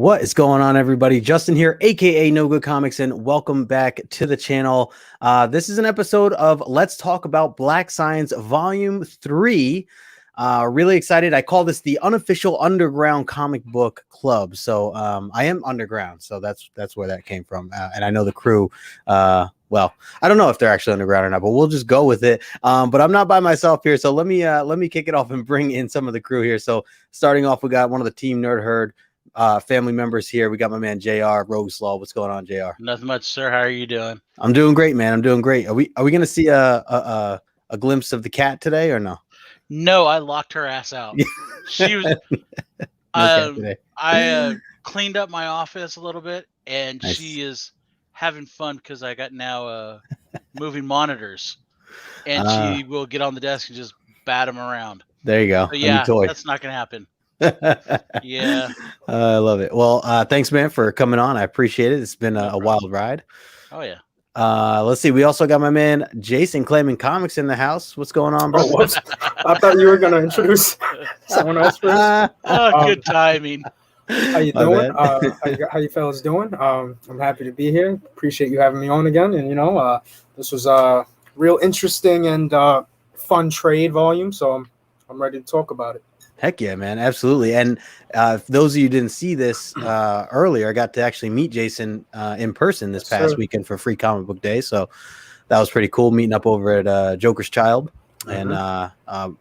What is going on, everybody? Justin here, aka No Good Comics, and welcome back to the channel. This is an episode of Let's Talk About Black Science Volume 3. Really excited. I call this the Unofficial Underground Comic Book Club. So I am underground, so that's where that came from. And I know the crew. Well, I don't know if they're actually underground or not, but we'll just go with it. But I'm not by myself here, so let me kick it off and bring in some of the crew here. So starting off, we got one of the Team Nerd Herd family members here. We got my man JR Rogue Slaw. What's going on, JR? Nothing much, sir. How are you doing? I'm doing great, man. I'm doing great. Are we gonna see a glimpse of the cat today or no? No, I locked her ass out. She was I cleaned up my office a little bit, and nice. She is having fun because I got now moving monitors, and she will get on the desk and just bat them around. There you go. So, yeah, that's not gonna happen. Yeah, I love it. Well, thanks, man, for coming on. I appreciate it. It's been a wild ride. Oh yeah. Let's see. We also got my man Jason claiming comics in the house. What's going on, bro? Oh, I thought you were gonna introduce someone else first. Good timing. How you doing? How you fellas doing? I'm happy to be here. Appreciate you having me on again. And this was a real interesting and fun trade volume. So I'm ready to talk about it. Heck yeah, man. Absolutely. And for those of you who didn't see this earlier, I got to actually meet Jason in person this past weekend for Free Comic Book Day. So that was pretty cool, meeting up over at Joker's Child. And hey, I'm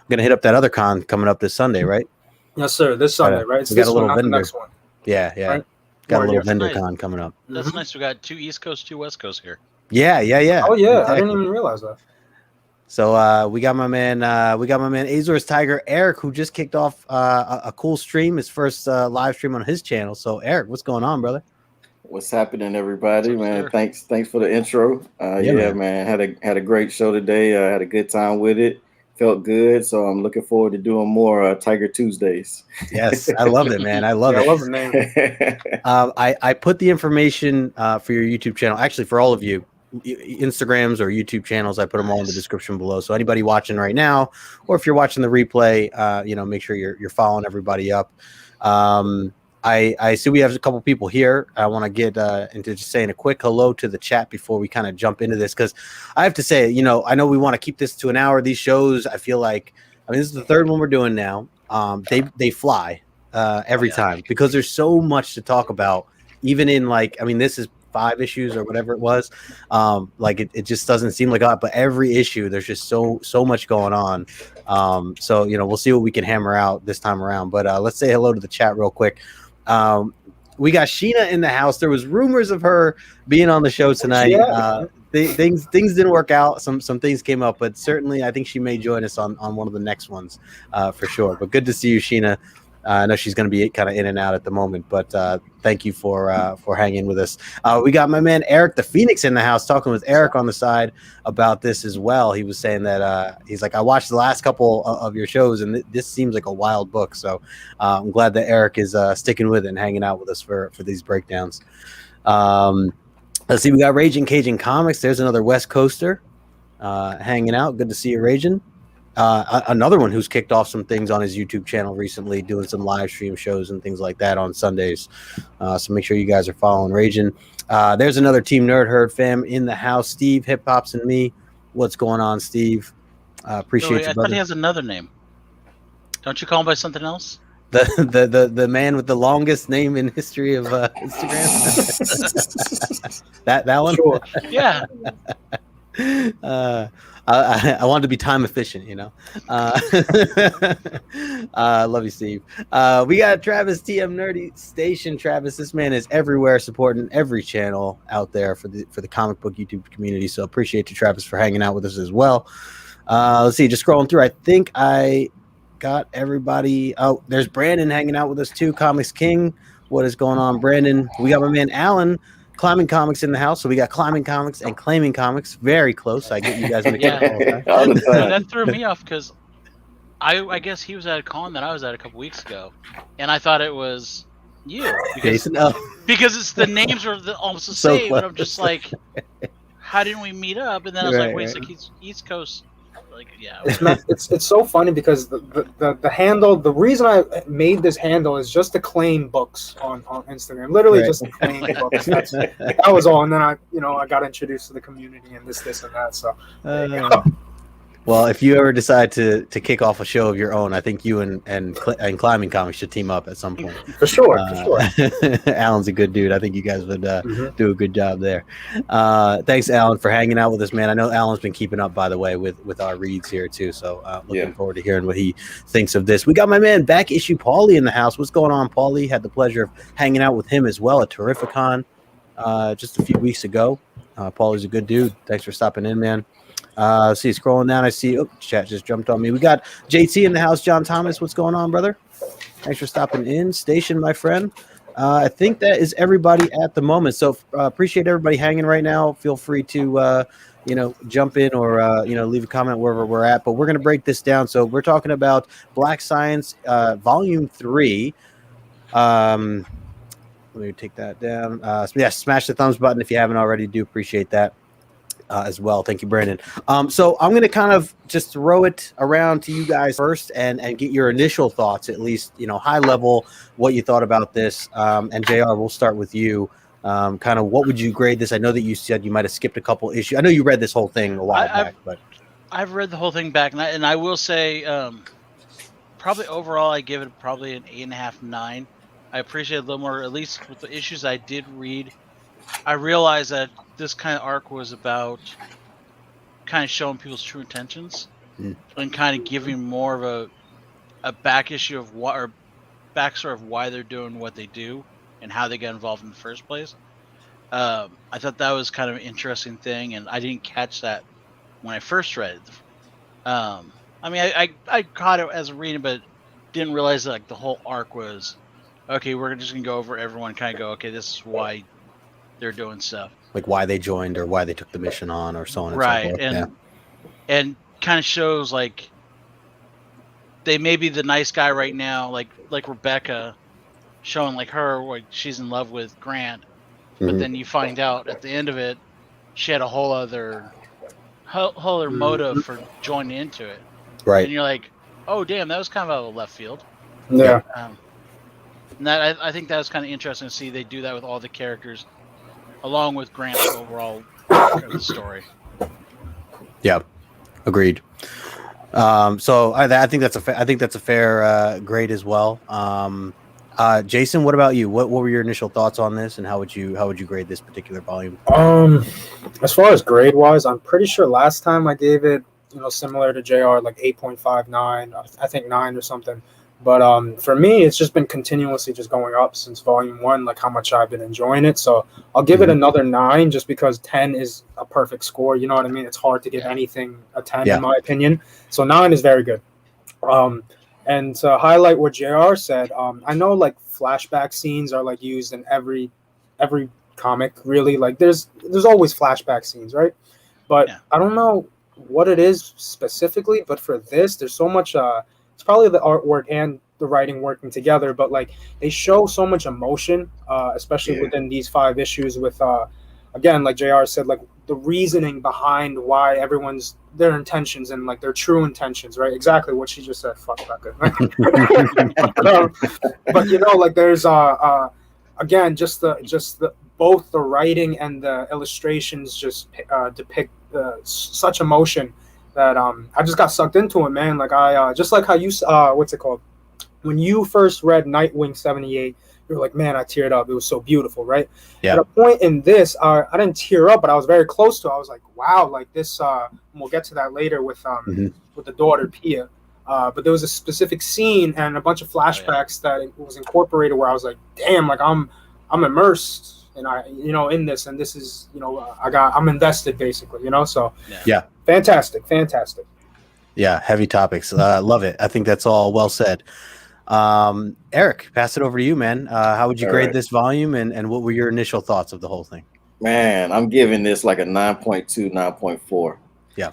going to hit up that other con coming up this Sunday, right? Yes, sir. This Sunday, right? We got a little vendor. Next one. Yeah. Right? Got a little vendor con coming up. That's nice. We got 2 East Coast, 2 West Coast here. Yeah. Oh, yeah. Exactly. I didn't even realize that. So we got my man Azor's Tiger Eric, who just kicked off a cool stream, his first live stream on his channel. So Eric, what's going on, brother? What's happening, everybody? Man, thanks for the intro. Man, had a great show today. Had a good time with it. Felt good. So I'm looking forward to doing more Tiger Tuesdays. Yes, I love it, man. I love it. I love the name. I put the information for your YouTube channel, actually for all of you. Instagrams or YouTube channels, I put them all in the description below. So anybody watching right now, or if you're watching the replay, make sure you're following everybody up. I see we have a couple people here. I want to get into just saying a quick hello to the chat before we kind of jump into this, because I have to say, I know we want to keep this to an hour. These shows, I feel like, this is the third one we're doing now. They fly every time because there's so much to talk about. Even in this is 5 issues or whatever it was. It just doesn't seem like a lot, but every issue there's just so much going on. So we'll see what we can hammer out this time around. But let's say hello to the chat real quick. We got Sheena in the house. There was rumors of her being on the show tonight. Things didn't work out. Some things came up, but certainly I think she may join us on one of the next ones for sure. But good to see you, Sheena. I know she's going to be kind of in and out at the moment, but thank you for hanging with us. We got my man Eric the Phoenix in the house, talking with Eric on the side about this as well. He was saying that he's like, I watched the last couple of your shows, and this seems like a wild book. So I'm glad that Eric is sticking with it and hanging out with us for these breakdowns. Let's see, we got Raging Cajun Comics. There's another West Coaster hanging out. Good to see you, Raging. Another one who's kicked off some things on his YouTube channel recently, doing some live stream shows and things like that on Sundays. So make sure you guys are following Raging. There's another Team Nerd Herd fam in the house. Steve, Hip Hops, and me. What's going on, Steve? Appreciate you, brother. I thought he has another name. Don't you call him by something else? The man with the longest name in history of Instagram. that one. Sure. Yeah. I wanted to be time efficient, love you, Steve. We got Travis TM Nerdy Station. Travis, this man is everywhere, supporting every channel out there for the comic book YouTube community. So appreciate you, Travis, for hanging out with us as well. Let's see, just scrolling through. I think I got everybody. Oh, there's Brandon hanging out with us too. Comics King. What is going on, Brandon? We got my man Alan. Climbing Comics in the house. So we got Climbing Comics and Claiming Comics. Very close. I get you guys mixed up all the time. That threw me off because I guess he was at a con that I was at a couple weeks ago, and I thought it was you because it's the names are almost the same. But I'm just like, how didn't we meet up? And then I was like, wait, it's like he's East Coast. It's so funny because the handle, the reason I made this handle is just to claim books on Instagram, literally just to claim books. That was all. And then I got introduced to the community and this and that. So well, if you ever decide to kick off a show of your own, I think you and Climbing Comics should team up at some point. For sure. Alan's a good dude. I think you guys would do a good job there. Thanks, Alan, for hanging out with us, man. I know Alan's been keeping up, by the way, with our reads here too. So looking forward to hearing what he thinks of this. We got my man Back Issue Paulie in the house. What's going on, Paulie? Had the pleasure of hanging out with him as well at Terrificon just a few weeks ago. Paulie's a good dude. Thanks for stopping in, man. See, scrolling down, I see. Oh, chat just jumped on me. We got JT in the house. John Thomas, what's going on, brother? Thanks for stopping in. Station, my friend. I think that is everybody at the moment. So appreciate everybody hanging right now. Feel free to jump in or leave a comment wherever we're at. But we're gonna break this down. So we're talking about Black Science, Volume 3. Let me take that down. Smash the thumbs button if you haven't already. Do appreciate that. As well. Thank you, Brandon. So I'm going to kind of just throw it around to you guys first and get your initial thoughts, at least, high level, what you thought about this. And JR, we'll start with you. Kind of what would you grade this? I know that you said you might have skipped a couple issues. I know you read this whole thing a while back, but I've read the whole thing back, and I will say probably overall I give it probably an 8.5, 9. I appreciate it a little more, at least with the issues I did read. I realized that this kind of arc was about kind of showing people's true intentions and kind of giving more of a back issue of what, or backstory of why they're doing what they do and how they got involved in the first place. I thought that was kind of an interesting thing, and I didn't catch that when I first read it. I caught it as a reading, but didn't realize that the whole arc was, okay, we're just going to go over everyone and kind of go, okay, this is why they're doing stuff. Like why they joined or why they took the mission on or so on and so forth. And kind of shows they may be the nice guy right now, like Rebecca, showing her she's in love with Grant, but then you find out at the end of it she had a whole other motive for joining into it. Right. And you're like, oh damn, that was kind of out of left field. Yeah. And that I think that was kind of interesting to see they do that with all the characters, along with Grant's overall story. Yeah, agreed. So I think that's a fair grade as well. Jason, what about you? What were your initial thoughts on this, and how would you grade this particular volume? As far as grade wise, I'm pretty sure last time I gave it, similar to JR, 8.59, I think 9 or something. But for me, it's just been continuously just going up since volume 1, how much I've been enjoying it. So I'll give it another 9 just because 10 is a perfect score. You know what I mean? It's hard to give anything a 10 in my opinion. So 9 is very good. And to highlight what JR said, I know flashback scenes are used in every comic, really. There's always flashback scenes, right? But I don't know what it is specifically, but for this, there's so much it's probably the artwork and the writing working together, but they show so much emotion, especially within these 5 issues with again, like JR said, the reasoning behind why everyone's their intentions and their true intentions, right? Exactly what she just said. Fuck that good. But there's again, just the both the writing and the illustrations just depict such emotion that I just got sucked into it, man. I just like how you what's it called? When you first read Nightwing 78, you were like, man, I teared up. It was so beautiful, right? Yeah. At a point in this, I didn't tear up, but I was very close to it. I was like, wow, this. We'll get to that later with the daughter Pia. But there was a specific scene and a bunch of flashbacks that it was incorporated where I was like, damn, I'm immersed. And in this, and this is, I'm invested basically, so fantastic. Yeah. Heavy topics. Love it. I think that's all well said. Eric, pass it over to you, man. How would you grade this volume and what were your initial thoughts of the whole thing? Man, I'm giving this a 9.2, 9.4. Yeah.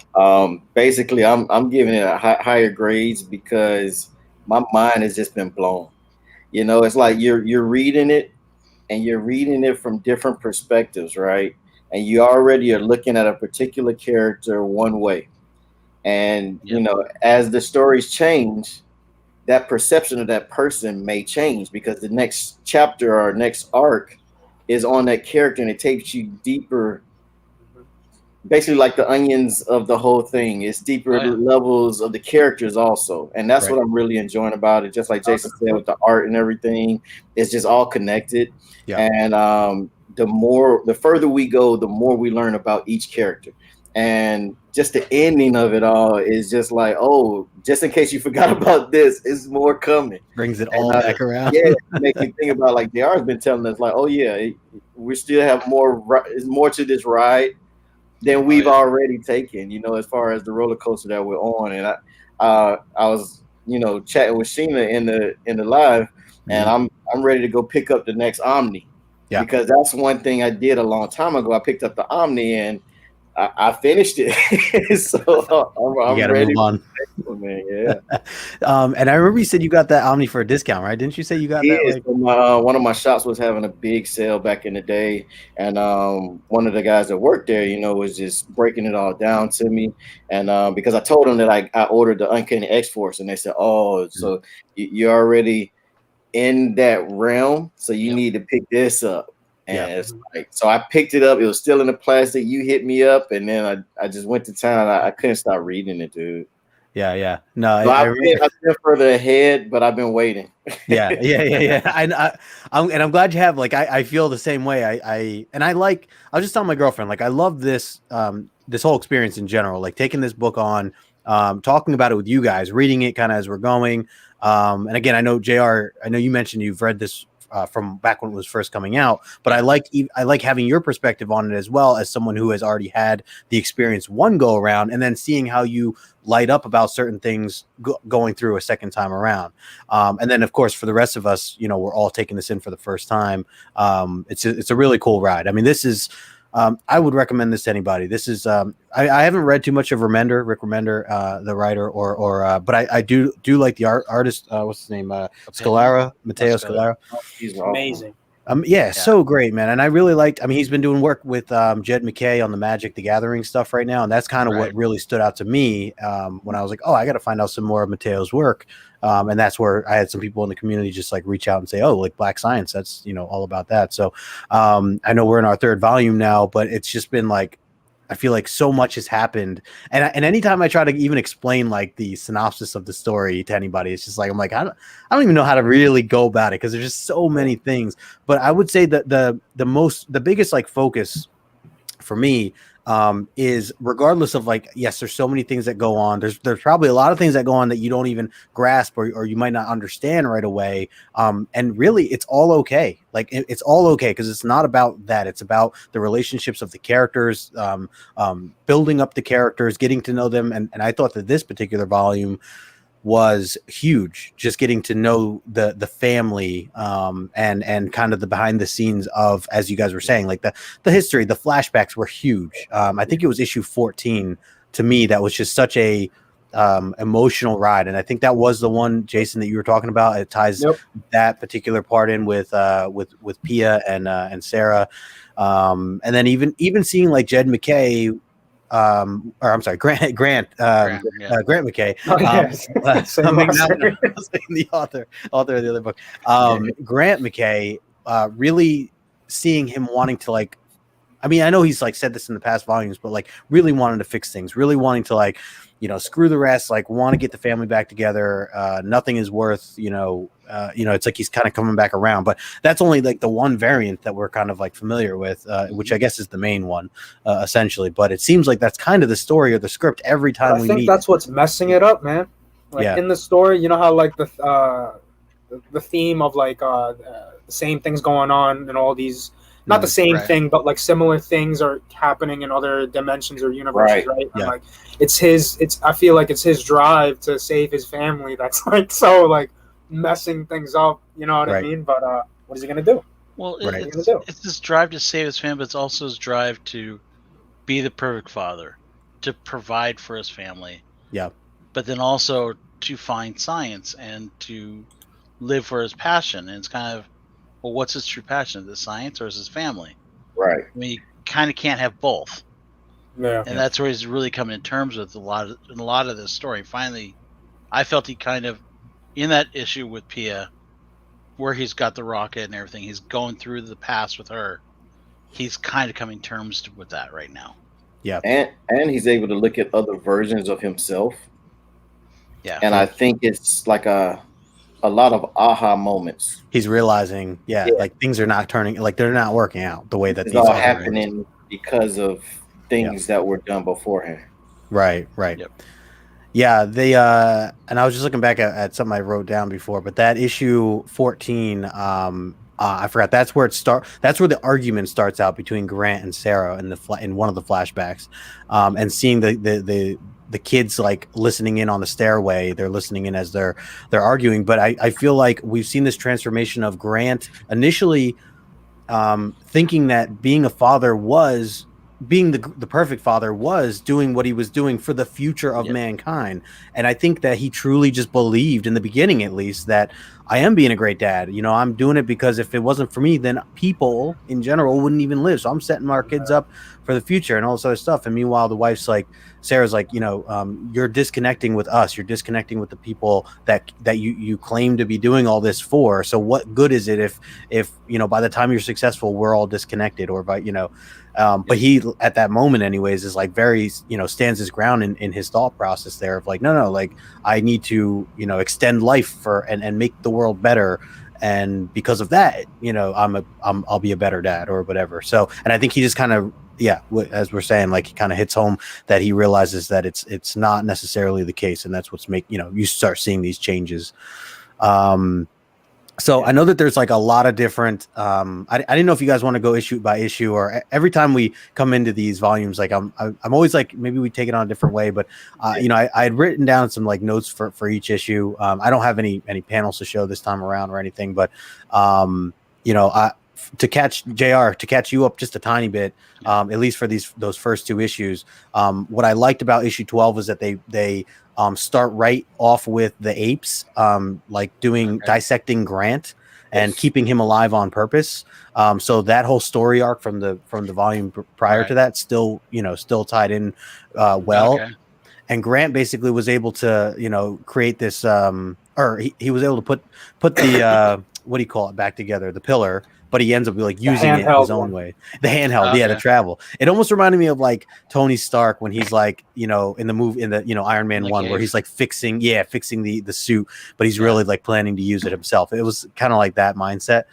Basically I'm giving it higher grades because my mind has just been blown. It's you're reading it, and you're reading it from different perspectives, right? And you already are looking at a particular character one way. And you know, as the stories change, that perception of that person may change, because the next chapter or next arc is on that character, and it takes you deeper, basically like the onions of the whole thing. It's deeper levels of the characters also, and that's what I'm really enjoying about it. Just like Jason said, with the art and everything, it's just all connected. And the further we go, the more we learn about each character. And just the ending of it all is just like, oh, just in case you forgot about this, is more coming. Brings it all back around. Yeah, it makes you think about, like, JR has been telling us, like, oh yeah, we still have more. There's more to this ride than we've already taken. You know, as far as the roller coaster that we're on. And I was, you know, chatting with Sheena in the live, and I'm ready to go pick up the next Omni. Yeah, because that's one thing I did a long time ago. I picked up the Omni and I finished it. So I'm ready to move on, man. Yeah. And I remember you said you got that Omni for a discount, right? Didn't you say you got that? Like... So one of my shops was having a big sale back in the day, and one of the guys that worked there, you know, was just breaking it all down to me. And because I told them that I ordered the Uncanny X-Force, and they said, "Oh, so you're already in that realm, so you need to pick this up." And it's like, so I picked it up. It was still in the plastic. You hit me up, and then I just went to town. I couldn't stop reading it, dude. Yeah. No, so I've been further ahead, but I've been waiting. Yeah. I'm glad you have. Like, I feel the same way. I was just telling my girlfriend, like, I love this this whole experience in general. Like, taking this book on, talking about it with you guys, reading it kind of as we're going. And again, I know JR, I know you mentioned you've read this from back when it was first coming out, but I like having your perspective on it as well, as someone who has already had the experience one go around, and then seeing how you light up about certain things going through a second time around. And then of course, for the rest of us, you know, we're all taking this in for the first time. It's a really cool ride. I mean, this is, I would recommend this to anybody. This is, I haven't read too much of Rick Remender, the writer, but I do like the artist. What's his name? Scalera, Matteo Scalera. He's amazing. So great, man. And I really liked, I mean, he's been doing work with Jed McKay on the Magic the Gathering stuff right now. And that's kind of what really stood out to me when I was like, oh, I got to find out some more of Matteo's work. And that's where I had some people in the community just like reach out and say, oh, like Black Science, that's, you know, all about that. So I know we're in our third volume now, but it's just been like, I feel like so much has happened. And anytime I try to even explain like the synopsis of the story to anybody, it's just like, I'm like, I don't even know how to really go about it, because there's just so many things. But I would say that the biggest like focus for me is, regardless of like, yes, there's so many things that go on. There's probably a lot of things that go on that you don't even grasp or you might not understand right away. And really, it's all okay. Like it's all okay, because it's not about that. It's about the relationships of the characters, building up the characters, getting to know them. And I thought that this particular volume was huge, just getting to know the family and kind of the behind the scenes of, as you guys were saying, like the history, the flashbacks were huge. I think it was issue 14 to me that was just such a emotional ride, and I think that was the one, Jason, that you were talking about. It ties that particular part in with Pia and Sarah, and then even seeing like Jed McKay, or I'm sorry, Grant McKay. The author of the other book. Grant McKay, really seeing him wanting to, like, I mean, I know he's like said this in the past volumes, but like really wanting to fix things, really wanting to, like, you know, screw the rest, like want to get the family back together. Nothing is worth, it's like he's kind of coming back around, but that's only like the one variant that we're kind of like familiar with, which I guess is the main one, essentially. But it seems like that's kind of the story or the script every time we meet. I think that's what's messing it up, man. Like in the story, you know how like the theme of like the same things going on in all these, not the same thing, but like similar things are happening in other dimensions or universes, right? And like I feel like it's his drive to save his family that's like so like messing things up, you know what I mean? But what is he gonna do? Well, it's his drive to save his family, but it's also his drive to be the perfect father, to provide for his family. Yeah. But then also to find science and to live for his passion. And it's kind of, well, what's his true passion? Is it science or is his family? Right. I mean, you kind of can't have both. Yeah. And that's where he's really coming to terms with a lot of this story. Finally, I felt he kind of, in that issue with Pia, where he's got the rocket and everything, he's going through the past with her. He's kind of coming to terms with that right now. Yeah. And he's able to look at other versions of himself. Yeah. And I think it's like a lot of aha moments. He's realizing, like things are not turning, like they're not working out the way that it's these all are happening because of things that were done beforehand. Right. Yep. Yeah, they and I was just looking back at something I wrote down before, but that issue 14, I forgot. That's where that's where the argument starts out between Grant and Sarah in one of the flashbacks, and seeing the kids like listening in on the stairway. They're listening in as they're arguing. But I feel like we've seen this transformation of Grant initially thinking that being a father was being the perfect father, was doing what he was doing for the future of mankind. And I think that he truly just believed in the beginning, at least, that I am being a great dad. You know, I'm doing it because if it wasn't for me, then people in general wouldn't even live. So I'm setting our kids up for the future and all this other stuff. And meanwhile, the wife's like, Sarah's like, you know, you're disconnecting with us. You're disconnecting with the people that you claim to be doing all this for. So what good is it if you know, by the time you're successful, we're all disconnected, or by, you know, but he, at that moment anyways, is like very, you know, stands his ground in his thought process there of like, no, like I need to, you know, extend life and make the world better. And because of that, you know, I'll be a better dad or whatever. So, and I think he just kind of, as we're saying, like he kind of hits home that he realizes that it's not necessarily the case. And that's what's you start seeing these changes. So I know that there's like a lot of different, I didn't know if you guys want to go issue by issue, or every time we come into these volumes, like I'm always like, maybe we take it on a different way, but you know, I had written down some like notes for each issue. I don't have any panels to show this time around or anything, but you know, to catch you up just a tiny bit, at least for those first two issues. What I liked about issue 12 is that they start right off with the apes, like dissecting Grant and keeping him alive on purpose. So that whole story arc from the volume prior to that still tied in well. Okay. And Grant basically was able to, you know, create this, or he was able to put the what do you call it back together, the pillar. But he ends up like using it his own way. The handheld, the travel. It almost reminded me of like Tony Stark when he's like, you know, in the you know, Iron Man 1, where he's like fixing the suit, but he's really like planning to use it himself. It was kind of like that mindset.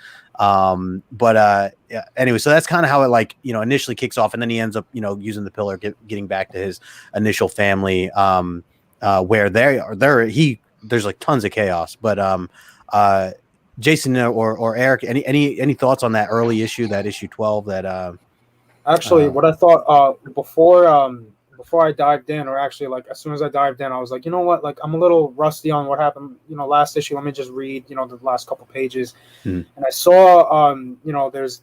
Anyway, so that's kind of how it, like, you know, initially kicks off, and then he ends up, you know, using the pillar, getting back to his initial family, where there's like tons of chaos, but Jason or Eric, any thoughts on that early issue, that issue 12? That actually, what I thought before I dived in, or actually like as soon as I dived in, I was like, you know what, like I'm a little rusty on what happened, you know, last issue. Let me just read, you know, the last couple pages, and I saw, you know, there's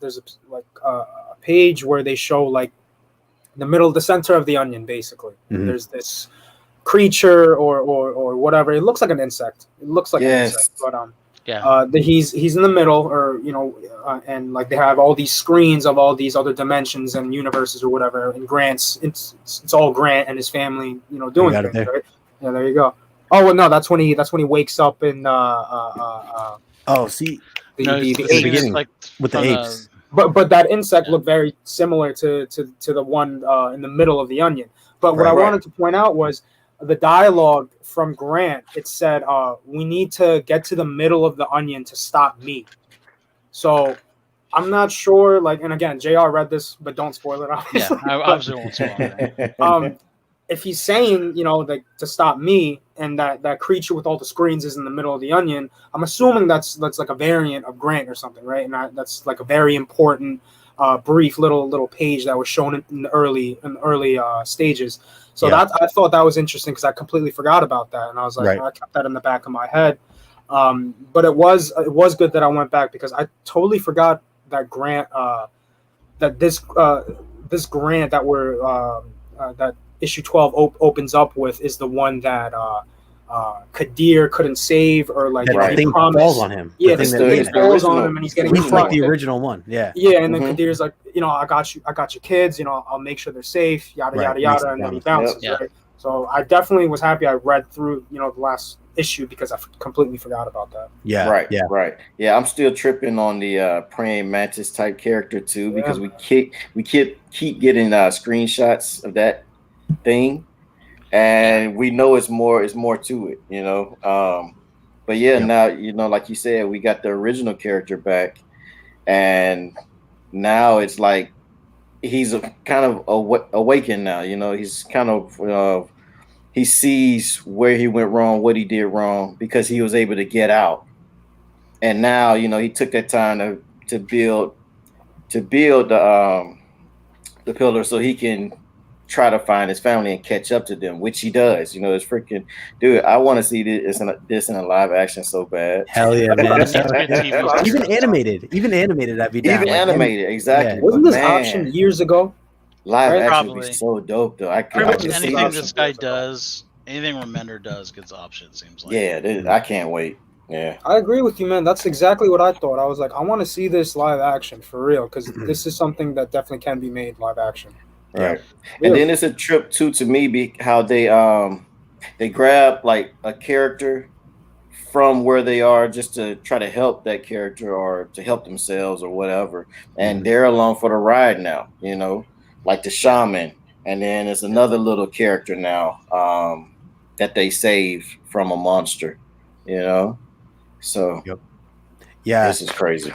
a page where they show like the center of the onion, basically. And there's this creature or whatever. It looks like an insect. It looks like an insect, but he's in the middle, or you know, and like they have all these screens of all these other dimensions and universes or whatever. And it's all Grant and his family, you know, doing things. Right? Yeah, there you go. Oh well, no, that's when he wakes up in the beginning, like with the apes. But that insect looked very similar to the one in the middle of the onion. But what I wanted to point out was the dialogue from Grant. It said, we need to get to the middle of the onion to stop me. So I'm not sure, like, and again, JR read this, but don't spoil it, obviously. Yeah, I obviously won't spoil it. If he's saying, you know, like to stop me, and that creature with all the screens is in the middle of the onion, I'm assuming that's like a variant of Grant or something, right? And that's like a very important brief little page that was shown in the early stages. So that I thought that was interesting, because I completely forgot about that, and I was like, I kept that in the back of my head. But it was good that I went back, because I totally forgot that Grant, that this Grant that we're that issue 12 opens up with is the one that Kadir couldn't save, or like that thing falls on him. Yeah, the thing falls on him, and he's getting like the original one. Yeah, and then Kadir's like, I got your kids. I'll make sure they're safe. Yada yada yada, and then he bounces. Right. So I definitely was happy I read through the last issue because I completely forgot about that. Yeah. Right. Yeah, I'm still tripping on the praying mantis type character too, because we keep getting screenshots of that thing, and we know it's more to it, but now like you said, we got the original character back, and now it's like he's kind of awakened now. He's kind of he sees where he went wrong, what he did wrong, because he was able to get out, and now he took that time to build the pillar so he can try to find his family and catch up to them, which he does. It's freaking dude. I want to see this in a live action so bad. Hell yeah, man! Even animated, I'd be down. Even animated, exactly. Yeah. Wasn't this option years ago? Live action would be so dope, though. Anything this guy does, anything Remender does, gets option. Seems like. Yeah, I can't wait. Yeah, I agree with you, man. That's exactly what I thought. I was like, I want to see this live action for real, because this is something that definitely can be made live action. Right. Yeah. And then it's a trip too to me how they grab like a character from where they are just to try to help that character or to help themselves or whatever, and they're along for the ride now. Like the Shaman, and then there's another little character now that they save from a monster. So yeah, this is crazy.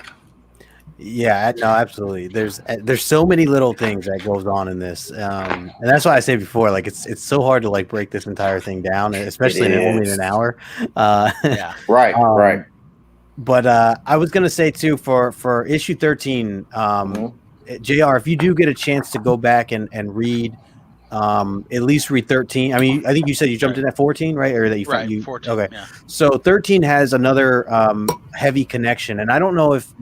Yeah, no, absolutely. There's so many little things that goes on in this, and that's why I say before, like it's so hard to like break this entire thing down, especially in only an hour. Right. But I was gonna say too, for issue 13, JR, if you do get a chance to go back and read, at least read 13. I mean, I think you said you jumped in at 14, right? Or that you 14. Okay. Yeah. So 13 has another heavy connection, and I don't know if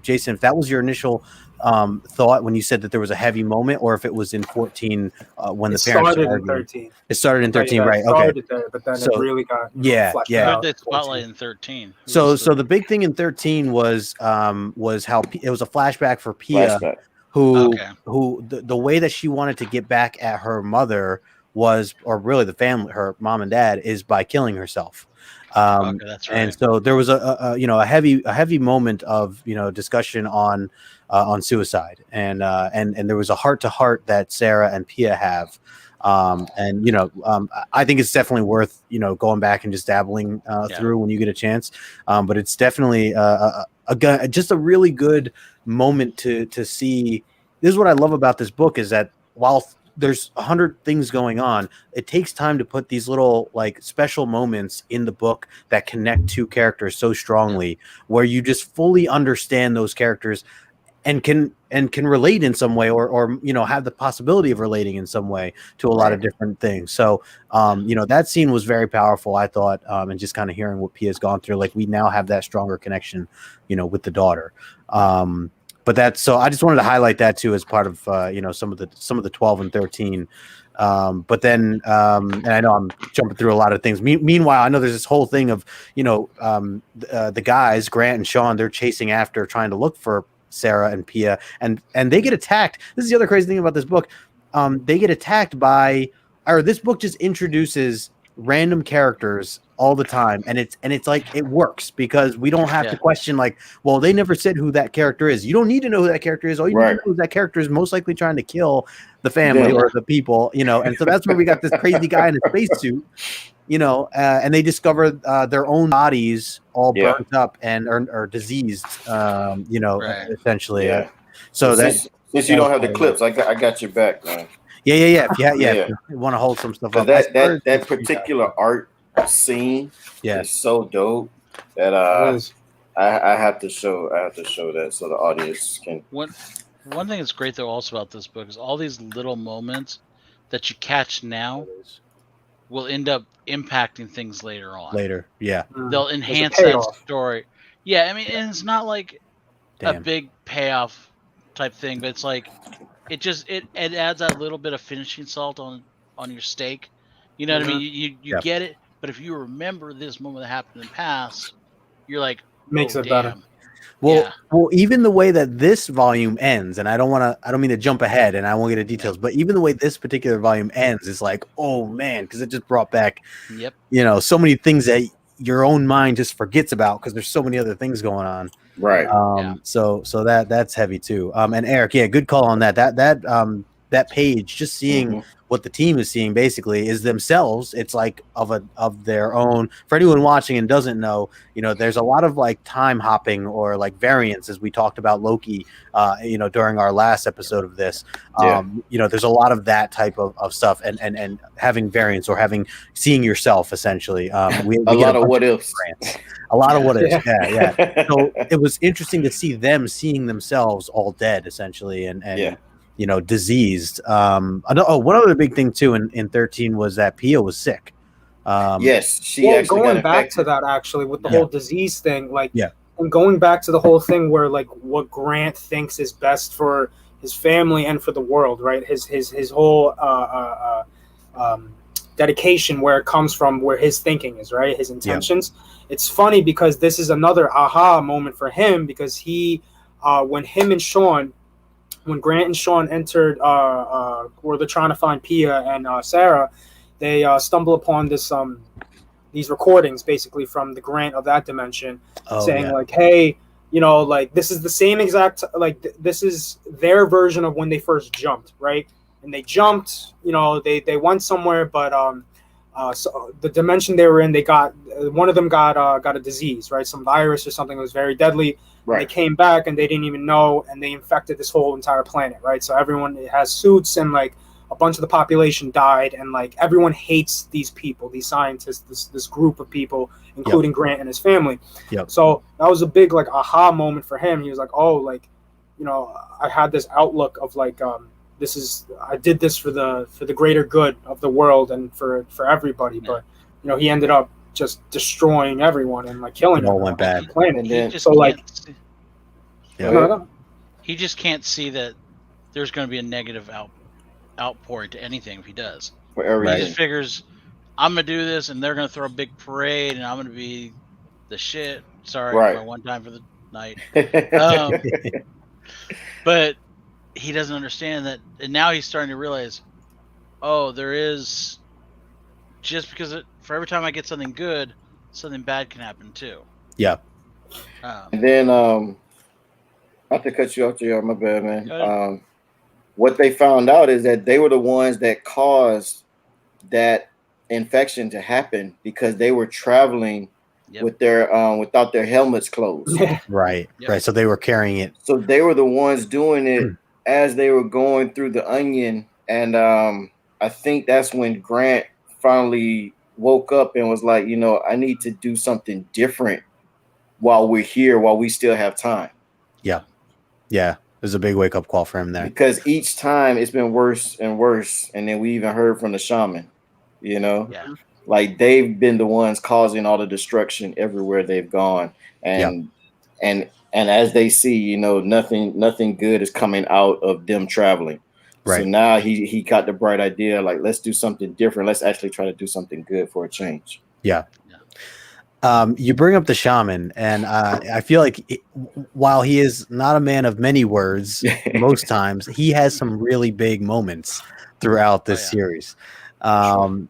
Jason, if that was your initial thought when you said that there was a heavy moment, or if it was in 14 when the parents started in 13. It started in 13, right? Okay. But then it really got Out spotlight in 13. So the big thing in 13 was how it was a flashback for Pia. Who the way that she wanted to get back at her mother was, or really the family, her mom and dad, is by killing herself. That's right. And so there was a heavy moment of discussion on suicide, and there was a heart to heart that Sarah and Pia have. I think it's definitely worth going back and just dabbling through when you get a chance. But it's definitely just a really good moment to see. This is what I love about this book, is that while there's 100 things going on, it takes time to put these little like special moments in the book that connect two characters so strongly, where you just fully understand those characters and can relate in some way, or have the possibility of relating in some way to a lot of different things. So that scene was very powerful, I thought, and just kind of hearing what Pia's gone through, like we now have that stronger connection with the daughter. But so I just wanted to highlight that too as part of some of the 12 and 13. But then and I know I'm jumping through a lot of things. Meanwhile, I know there's this whole thing of the guys, Grant and Sean, they're chasing after, trying to look for Sarah and Pia, and they get attacked. This is the other crazy thing about this book. They get attacked this book just introduces random characters all the time, and it's like it works because we don't have to question like, well, they never said who that character is. You don't need to know who that character is. All you need to know is that character is most likely trying to kill the family or the people, and so that's where we got this crazy guy in a spacesuit, and they discover their own bodies all burnt up and are diseased, essentially. So since you don't have the clips, I got your back, man. Yeah. If you want to hold some stuff up. That particular art scene is so dope that I have to show that so the audience can. One thing that's great though also about this book is all these little moments that you catch now will end up impacting things later on. They'll enhance that story. Yeah, I mean, and it's not like a big payoff type thing, but it's like it adds that little bit of finishing salt on your steak. You know what I mean? You get it, But if you remember this moment that happened in the past, you're like, Makes oh, it better. damn. Well, even the way that this volume ends, and I don't mean to jump ahead, and I won't get into details, but even the way this particular volume ends is like, oh man, because it just brought back, Yep. so many things that your own mind just forgets about because there's so many other things going on. Right. So that's heavy too. And Eric, good call on that. That page, just seeing what the team is seeing basically is themselves. It's like of their own. For anyone watching and doesn't know, there's a lot of like time hopping or like variance, as we talked about Loki, during our last episode of this. There's a lot of that type of stuff and having variance or seeing yourself essentially. We a lot of what ifs. A lot of what ifs. Yeah. So it was interesting to see them seeing themselves all dead essentially and diseased. One other big thing too in 13 was that Pia was sick. Yes, she actually going got back infected. to that actually with the whole disease thing, and going back to the whole thing where like what Grant thinks is best for his family and for the world, right? His whole dedication, where it comes from, where his thinking is, right? His intentions. It's funny because this is another aha moment for him because he, when Grant and Sean entered, where they're trying to find Pia and Sarah, they stumble upon these recordings, basically from the Grant of that dimension, saying like, "Hey, like this is the same exact, like this is their version of when they first jumped, right? And they jumped, they went somewhere, but so the dimension they were in, they got one of them got a disease, right? Some virus or something that was very deadly." Right. They came back and they didn't even know, and they infected this whole entire planet, right? So everyone has suits, and like a bunch of the population died, and like everyone hates these people, these scientists, this group of people, including Grant and his family. So that was a big like aha moment for him. He was like, oh, like, I had this outlook of like, I did this for the greater good of the world and for everybody, but he ended up just destroying everyone and like killing it all went bad. And then, so like, he just can't see that there's going to be a negative outpouring to anything if he does. For everything. He just figures, I'm going to do this, and they're going to throw a big parade, and I'm going to be the shit. Sorry, for one time for the night. But he doesn't understand that, and now he's starting to realize, there is, just because for every time I get something good, something bad can happen too. Yeah. And then, not to cut you off, JR, my bad, man. What they found out is that they were the ones that caused that infection to happen because they were traveling with their without their helmets closed. Right. So they were carrying it. So they were the ones doing it as they were going through the onion, and I think that's when Grant finally woke up and was like, I need to do something different while we're here, while we still have time. Yeah. There's a big wake up call for him there. Because each time it's been worse and worse. And then we even heard from the shaman, like they've been the ones causing all the destruction everywhere they've gone. And as they see, nothing good is coming out of them traveling. Right. So now he got the bright idea, like, let's do something different. Let's actually try to do something good for a change. Yeah. You bring up the shaman, and I feel like while he is not a man of many words, most times he has some really big moments throughout this series. And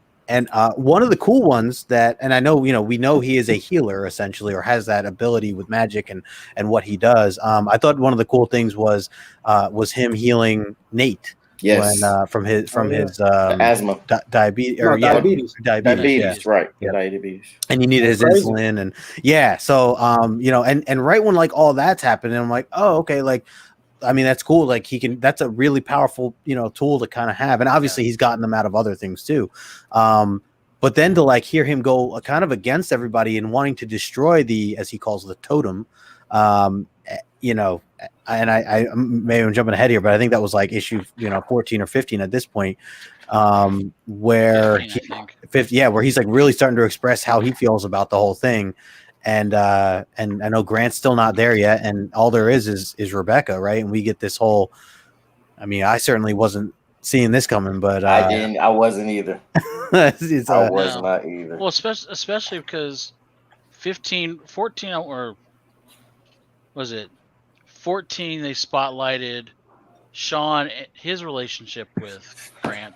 one of the cool ones and I know, we know he is a healer essentially, or has that ability with magic and what he does. I thought one of the cool things was him healing Nate. Yes. When, from his asthma, diabetes, diabetes, right? Yeah. Diabetes, and he needed his insulin, and so and right when like all that's happening, I'm like, oh, okay, like, I mean, that's cool. Like that's a really powerful tool to kind of have, and obviously he's gotten them out of other things too. But then to like hear him go kind of against everybody and wanting to destroy as he calls the totem, and I maybe I'm jumping ahead here, but I think that was like issue 14 or 15 at this point, where 15, where he's like really starting to express how he feels about the whole thing, and I know Grant's still not there yet, and all there is Rebecca, right? And we get this whole, I mean, I certainly wasn't seeing this coming, but I didn't. I wasn't either. it's, I was not either. Well, especially because 14, or was it 14? They spotlighted Sean, his relationship with Grant,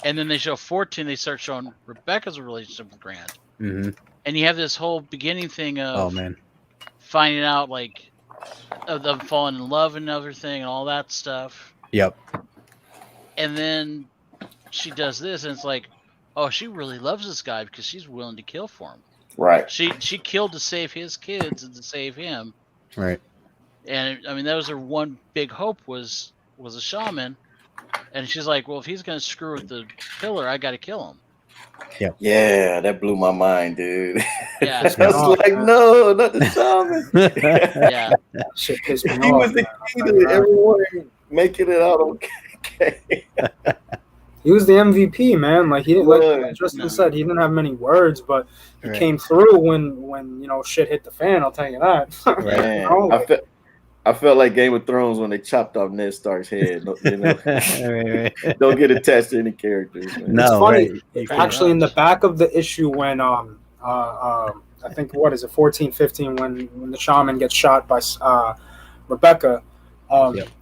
and then they show 14. They start showing Rebecca's relationship with Grant, mm-hmm. and you have this whole beginning thing of finding out like of them falling in love and everything and all that stuff. Yep. And then she does this, and it's like, oh, she really loves this guy because she's willing to kill for him. Right. She killed to save his kids and to save him. Right. And I mean, that was her one big hope was a shaman. And she's like, well, if he's gonna screw with the pillar, I got to kill him. Yeah. Yeah, that blew my mind, dude. Yeah. I was like, no, not the shaman. Yeah. Shit pissed me He off, was the man. key to everyone making it out okay. He was the MVP, man. Like he didn't, like Justin No. said, he didn't have many words, but he Right. came through when shit hit the fan. I'll tell you that. Man, You know, I felt like Game of Thrones when they chopped off Ned Stark's head. You know, right. don't get attached to any characters. Man. No, It's funny. right. Actually, in the back of the issue when I think 14, 15 when the shaman gets shot by Rebecca,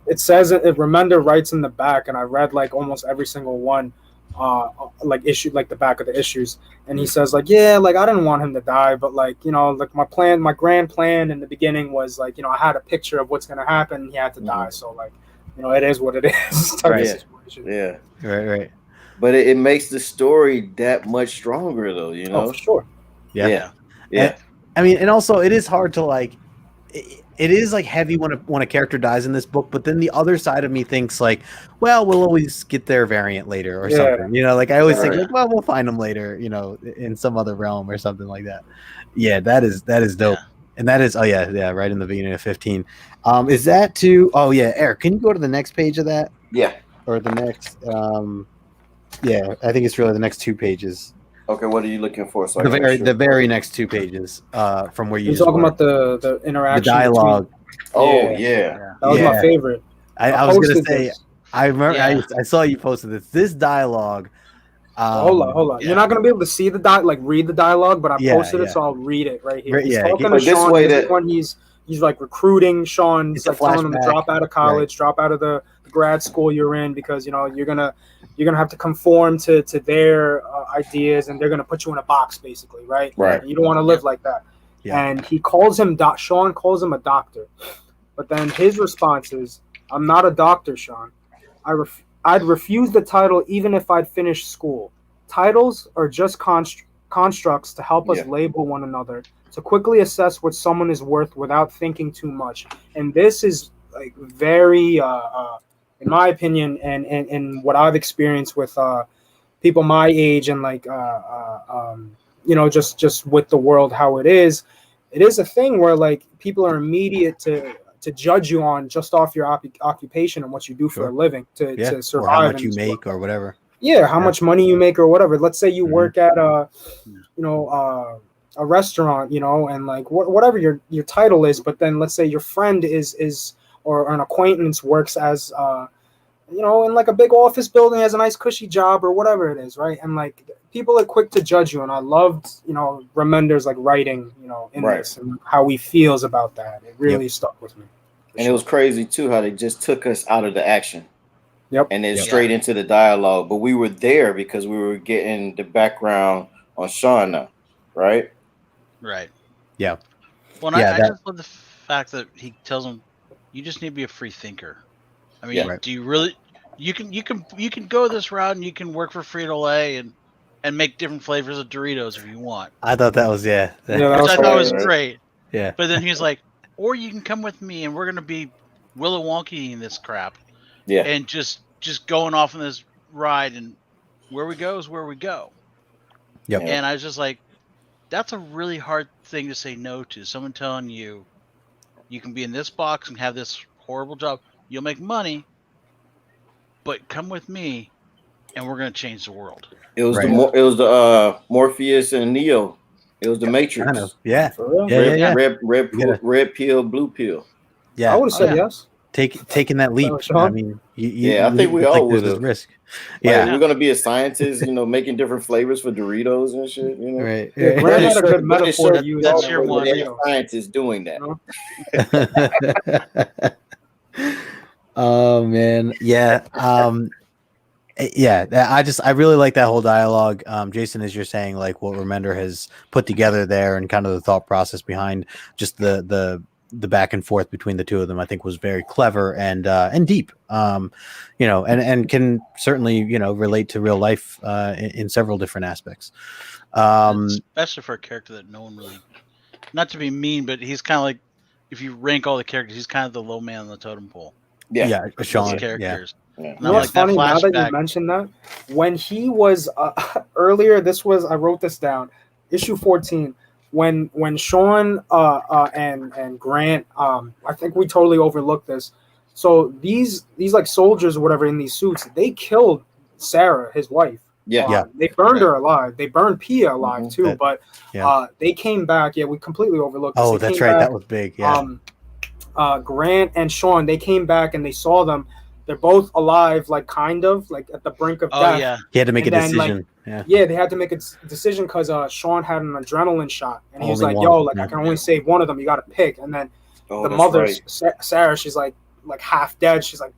it says Remender writes in the back, and I read like almost every single one, like the back of the issues, and he says like, yeah, like I didn't want him to die, but like like my grand plan in the beginning was like I had a picture of what's gonna happen, and he had to die, so like it is what it is. Type of situation. Yeah, right. But it makes the story that much stronger, though. You know, for sure. Yeah. Yeah. I mean, and also it is hard to like. It is like heavy when a character dies in this book, but then the other side of me thinks like, well, we'll always get their variant later or something. Like I always think like, well, we'll find them later, in some other realm or something like that. Yeah, that is dope. Yeah. And that is right in the beginning of 15. Is that to Eric, can you go to the next page of that? Yeah. Or the next I think it's really the next 2 pages. Okay, what are you looking for? So the very next 2 pages from where you're talking about the interaction, the dialogue. That was my favorite. I was gonna say I remember I saw you posted this dialogue. Hold on. You're not gonna be able to see read the dialogue, but I posted it, so I'll read it right here. He's talking to Sean when he's like recruiting Sean. He's like telling him to drop out of college, drop out of the grad school you're in, because you're gonna have to conform to their ideas, and they're gonna put you in a box, basically, right? And you don't want to live like that. And he calls him Sean calls him a doctor, but then his response is, "I'm not a doctor, Sean. I'd refuse the title even if I'd finished school. Titles are just constructs to help us label one another, to quickly assess what someone is worth without thinking too much." And this is like very, in my opinion, and what I've experienced with people my age, and like just with the world how it is a thing where like people are immediate to judge you on just off your occupation and what you do for a living to survive, or how much you make or whatever. How much money you make or whatever. Let's say you work at a restaurant, and like whatever your title is, but then let's say your friend is or an acquaintance works as in like a big office building, has a nice cushy job or whatever it is, right? And like people are quick to judge you, and I loved Remender's like writing in this and how he feels about that. It really stuck with me. And it was crazy too how they just took us out of the action. And then straight into the dialogue. But we were there because we were getting the background on Sean now, right? Right. Yeah. Well, I just love the fact that he tells him, you just need to be a free thinker. I mean, do you really? You can go this route, and you can work for Frito-Lay and make different flavors of Doritos if you want. I thought that was which I thought was great. Yeah. But then he's like, or you can come with me, and we're gonna be Willy Wonka-ing this crap. Yeah. And just going off on this ride, and where we go is where we go. Yep. And I was just like, that's a really hard thing to say no to. Someone telling you, you can be in this box and have this horrible job. You'll make money, but come with me, and we're gonna change the world. It was the Morpheus and Neo. It was the Matrix. Kind of. Yeah. Red pill, blue pill. Yeah. I would have said yes. taking that leap. I mean, I think we all would have risk. Like, we're gonna be a scientist, making different flavors for Doritos and shit. Right. Yeah, Grant had a good metaphor to use. That's your one. Scientists doing that. Oh man, yeah. I really like that whole dialogue. Jason, as you're saying, like what Remender has put together there and kind of the thought process behind just the back and forth between the two of them, I think was very clever and deep. And can certainly, relate to real life in several different aspects. Especially for a character that no one really, not to be mean, but he's kind of like, if you rank all the characters, he's kind of the low man on the totem pole. Yeah, Sean. Characters. Yeah. You know what's funny now that you mentioned that? When he was earlier, I wrote this down, issue 14. When Sean and Grant, I think we totally overlooked this. So these like soldiers or whatever in these suits, they killed Sarah, his wife. They burned her alive. They burned Pia alive too. But they came back. Yeah, we completely overlooked this. Oh, that's right. That was big. Yeah. Grant and Sean, they came back and they saw them. They're both alive, like kind of like at the brink of death. Oh yeah, he had to make a decision. They had to make a decision because Sean had an adrenaline shot, and he was like, "Yo, like I can only save one of them. You got to pick." And then the mother, Sarah, she's like half dead. She's like,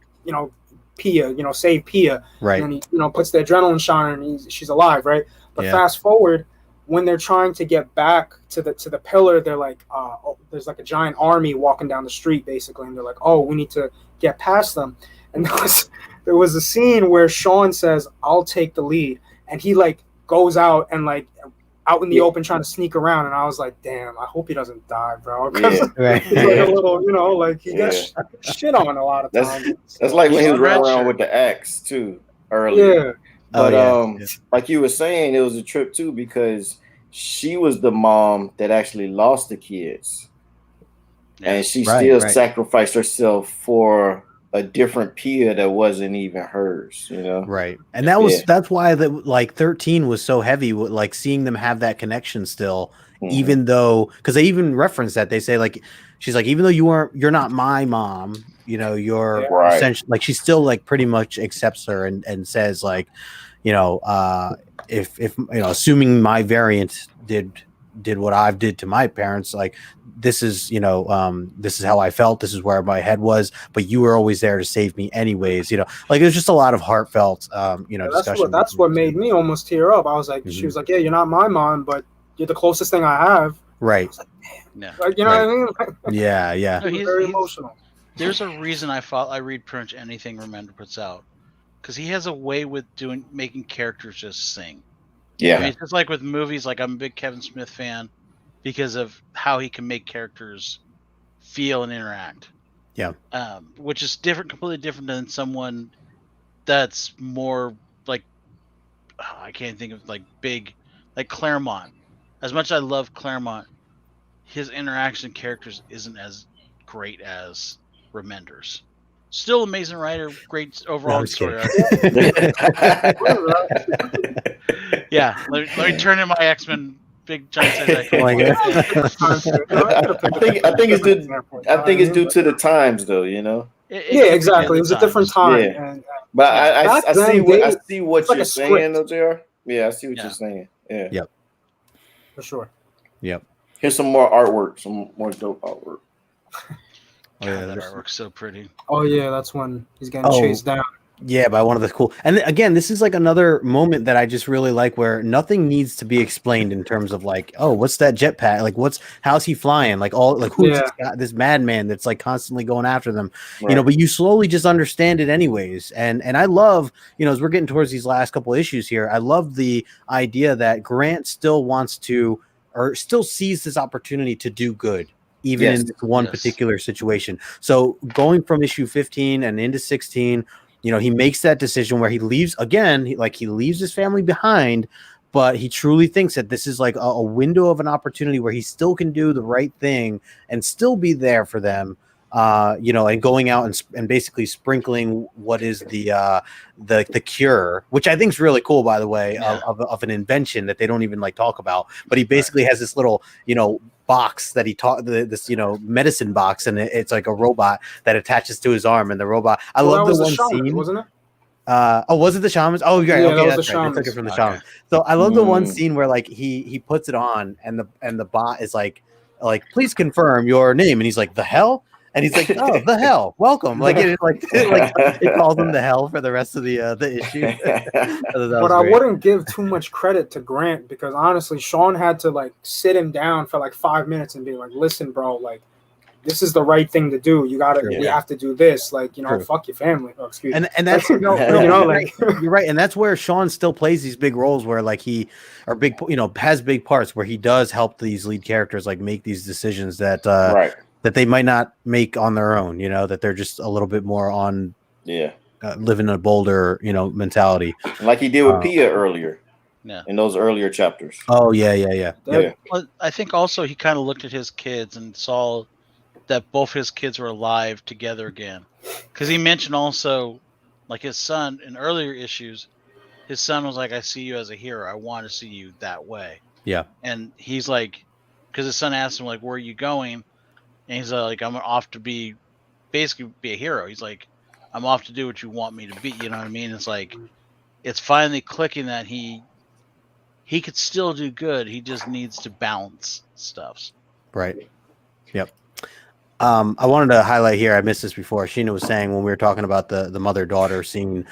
Pia, save Pia. Right. And then he, puts the adrenaline shot on her, and she's alive, right? But fast forward, when they're trying to get back to the pillar, they're like, there's like a giant army walking down the street, basically, and they're like, "Oh, we need to get past them." And there was a scene where Sean says, "I'll take the lead," and he like goes out and like out in the open trying to sneak around, and I was like, "Damn, I hope he doesn't die, bro." Because he's like a little, like he gets shit on a lot of times. That's like when he was running around with the axe too earlier. But like you were saying, it was a trip too because she was the mom that actually lost the kids, and she still sacrificed herself for a different Pia that wasn't even hers, Right. And that's why like 13 was so heavy with like seeing them have that connection still, even though, because they even reference that, they say like, she's like, even though you're not my mom, you're essentially like, she still like pretty much accepts her and says like, if assuming my variant did what I did to my parents, like this is this is how I felt, this is where my head was, but you were always there to save me anyways, like there's just a lot of heartfelt discussion. That's what made me almost tear up. I was like, she was like, "Yeah, you're not my mom, but you're the closest thing I have." Right. I was like, man. Like, what I mean? Like, yeah. No, he's very emotional. There's a reason I read pretty much anything Remender puts out, because he has a way with making characters just sing. Yeah. I mean, it's just like with movies, like I'm a big Kevin Smith fan because of how he can make characters feel and interact. Yeah. Which is completely different than someone that's more like, I can't think of like big, like Claremont. As much as I love Claremont, his interaction characters isn't as great as Remender's. Still amazing writer, great overall story. Yeah, let me turn in my X-Men big giant. I think it's due to the times, though. Exactly. It was a different time. Yeah. But I see what you're saying, though, JR. Yeah, I see what you're saying. Yeah. Yep. For sure. Yep. Here's some more artwork, some more dope artwork. God, that artwork's so pretty. Oh yeah, that's when he's getting chased down. Yeah, by one of the cool. And again, this is like another moment that I just really like, where nothing needs to be explained in terms of like, oh, what's that jetpack? Like, how's he flying? Like who's this madman that's like constantly going after them? Right. But you slowly just understand it anyways. And I love, as we're getting towards these last couple issues here, I love the idea that Grant still wants to, or still sees this opportunity to do good, even in this one particular situation. So going from issue 15 and into 16, he makes that decision where he leaves again, he leaves his family behind, but he truly thinks that this is like a window of an opportunity where he still can do the right thing and still be there for them, and going out and basically sprinkling what is the cure, which I think is really cool, by the way, of an invention that they don't even like talk about. But he basically has this little, box that he taught this medicine box, and it's like a robot that attaches to his arm, and the robot. I love the one scene, wasn't it? Was it the shamans? Oh, yeah, Yeah, okay, that was that's the right. They shamans. took it from the shamans. So I love the one scene where like he puts it on, and the bot is like please confirm your name, and he's like, the hell. And he's like, "Oh, the hell! Welcome!" It calls him the hell for the rest of the issue. But I wouldn't give too much credit to Grant, because honestly, Sean had to like sit him down for like 5 minutes and be like, "Listen, bro, like this is the right thing to do. You gotta, we have to do this. Like, fuck your family." Oh, excuse me. And that's you're right. And that's where Sean still plays these big roles where like has big parts where he does help these lead characters like make these decisions that that they might not make on their own, that they're just a little bit more on living a bolder, mentality. Like he did with Pia earlier. Yeah. In those earlier chapters. Oh, yeah. Well, I think also he kind of looked at his kids and saw that both his kids were alive together again. Because he mentioned also, like his son in earlier issues, his son was like, I see you as a hero. I want to see you that way. Yeah. And he's like, because his son asked him, like, where are you going? And he's like, I'm off to be a hero. He's like, I'm off to do what you want me to be. You know what I mean? It's like, it's finally clicking that he could still do good. He just needs to balance stuff. Right. Yep. I wanted to highlight here, I missed this before. Sheena was saying when we were talking about the mother-daughter scene,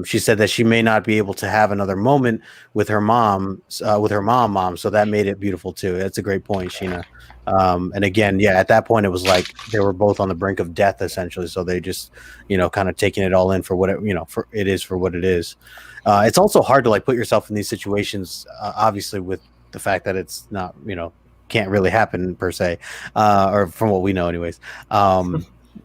she said that she may not be able to have another moment with her mom, mom. So that made it beautiful too. That's a great point, Sheena. And again, at that point it was like they were both on the brink of death essentially. So they just, kind of taking it all in for what it is for what it is. It's also hard to like put yourself in these situations, obviously with the fact that it's not, can't really happen per se, or from what we know anyways.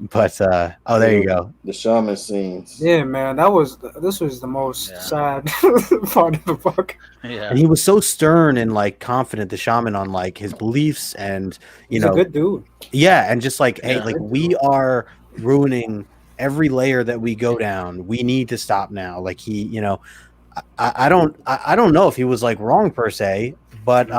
But there you go. The shaman scenes. Yeah, man, this was the most sad part of the book. Yeah. And he was so stern and like confident, the shaman, on like his beliefs, and he's a good dude. Yeah, and just like, hey, like we are ruining every layer that we go down. We need to stop now. Like he, I don't know if he was like wrong per se, but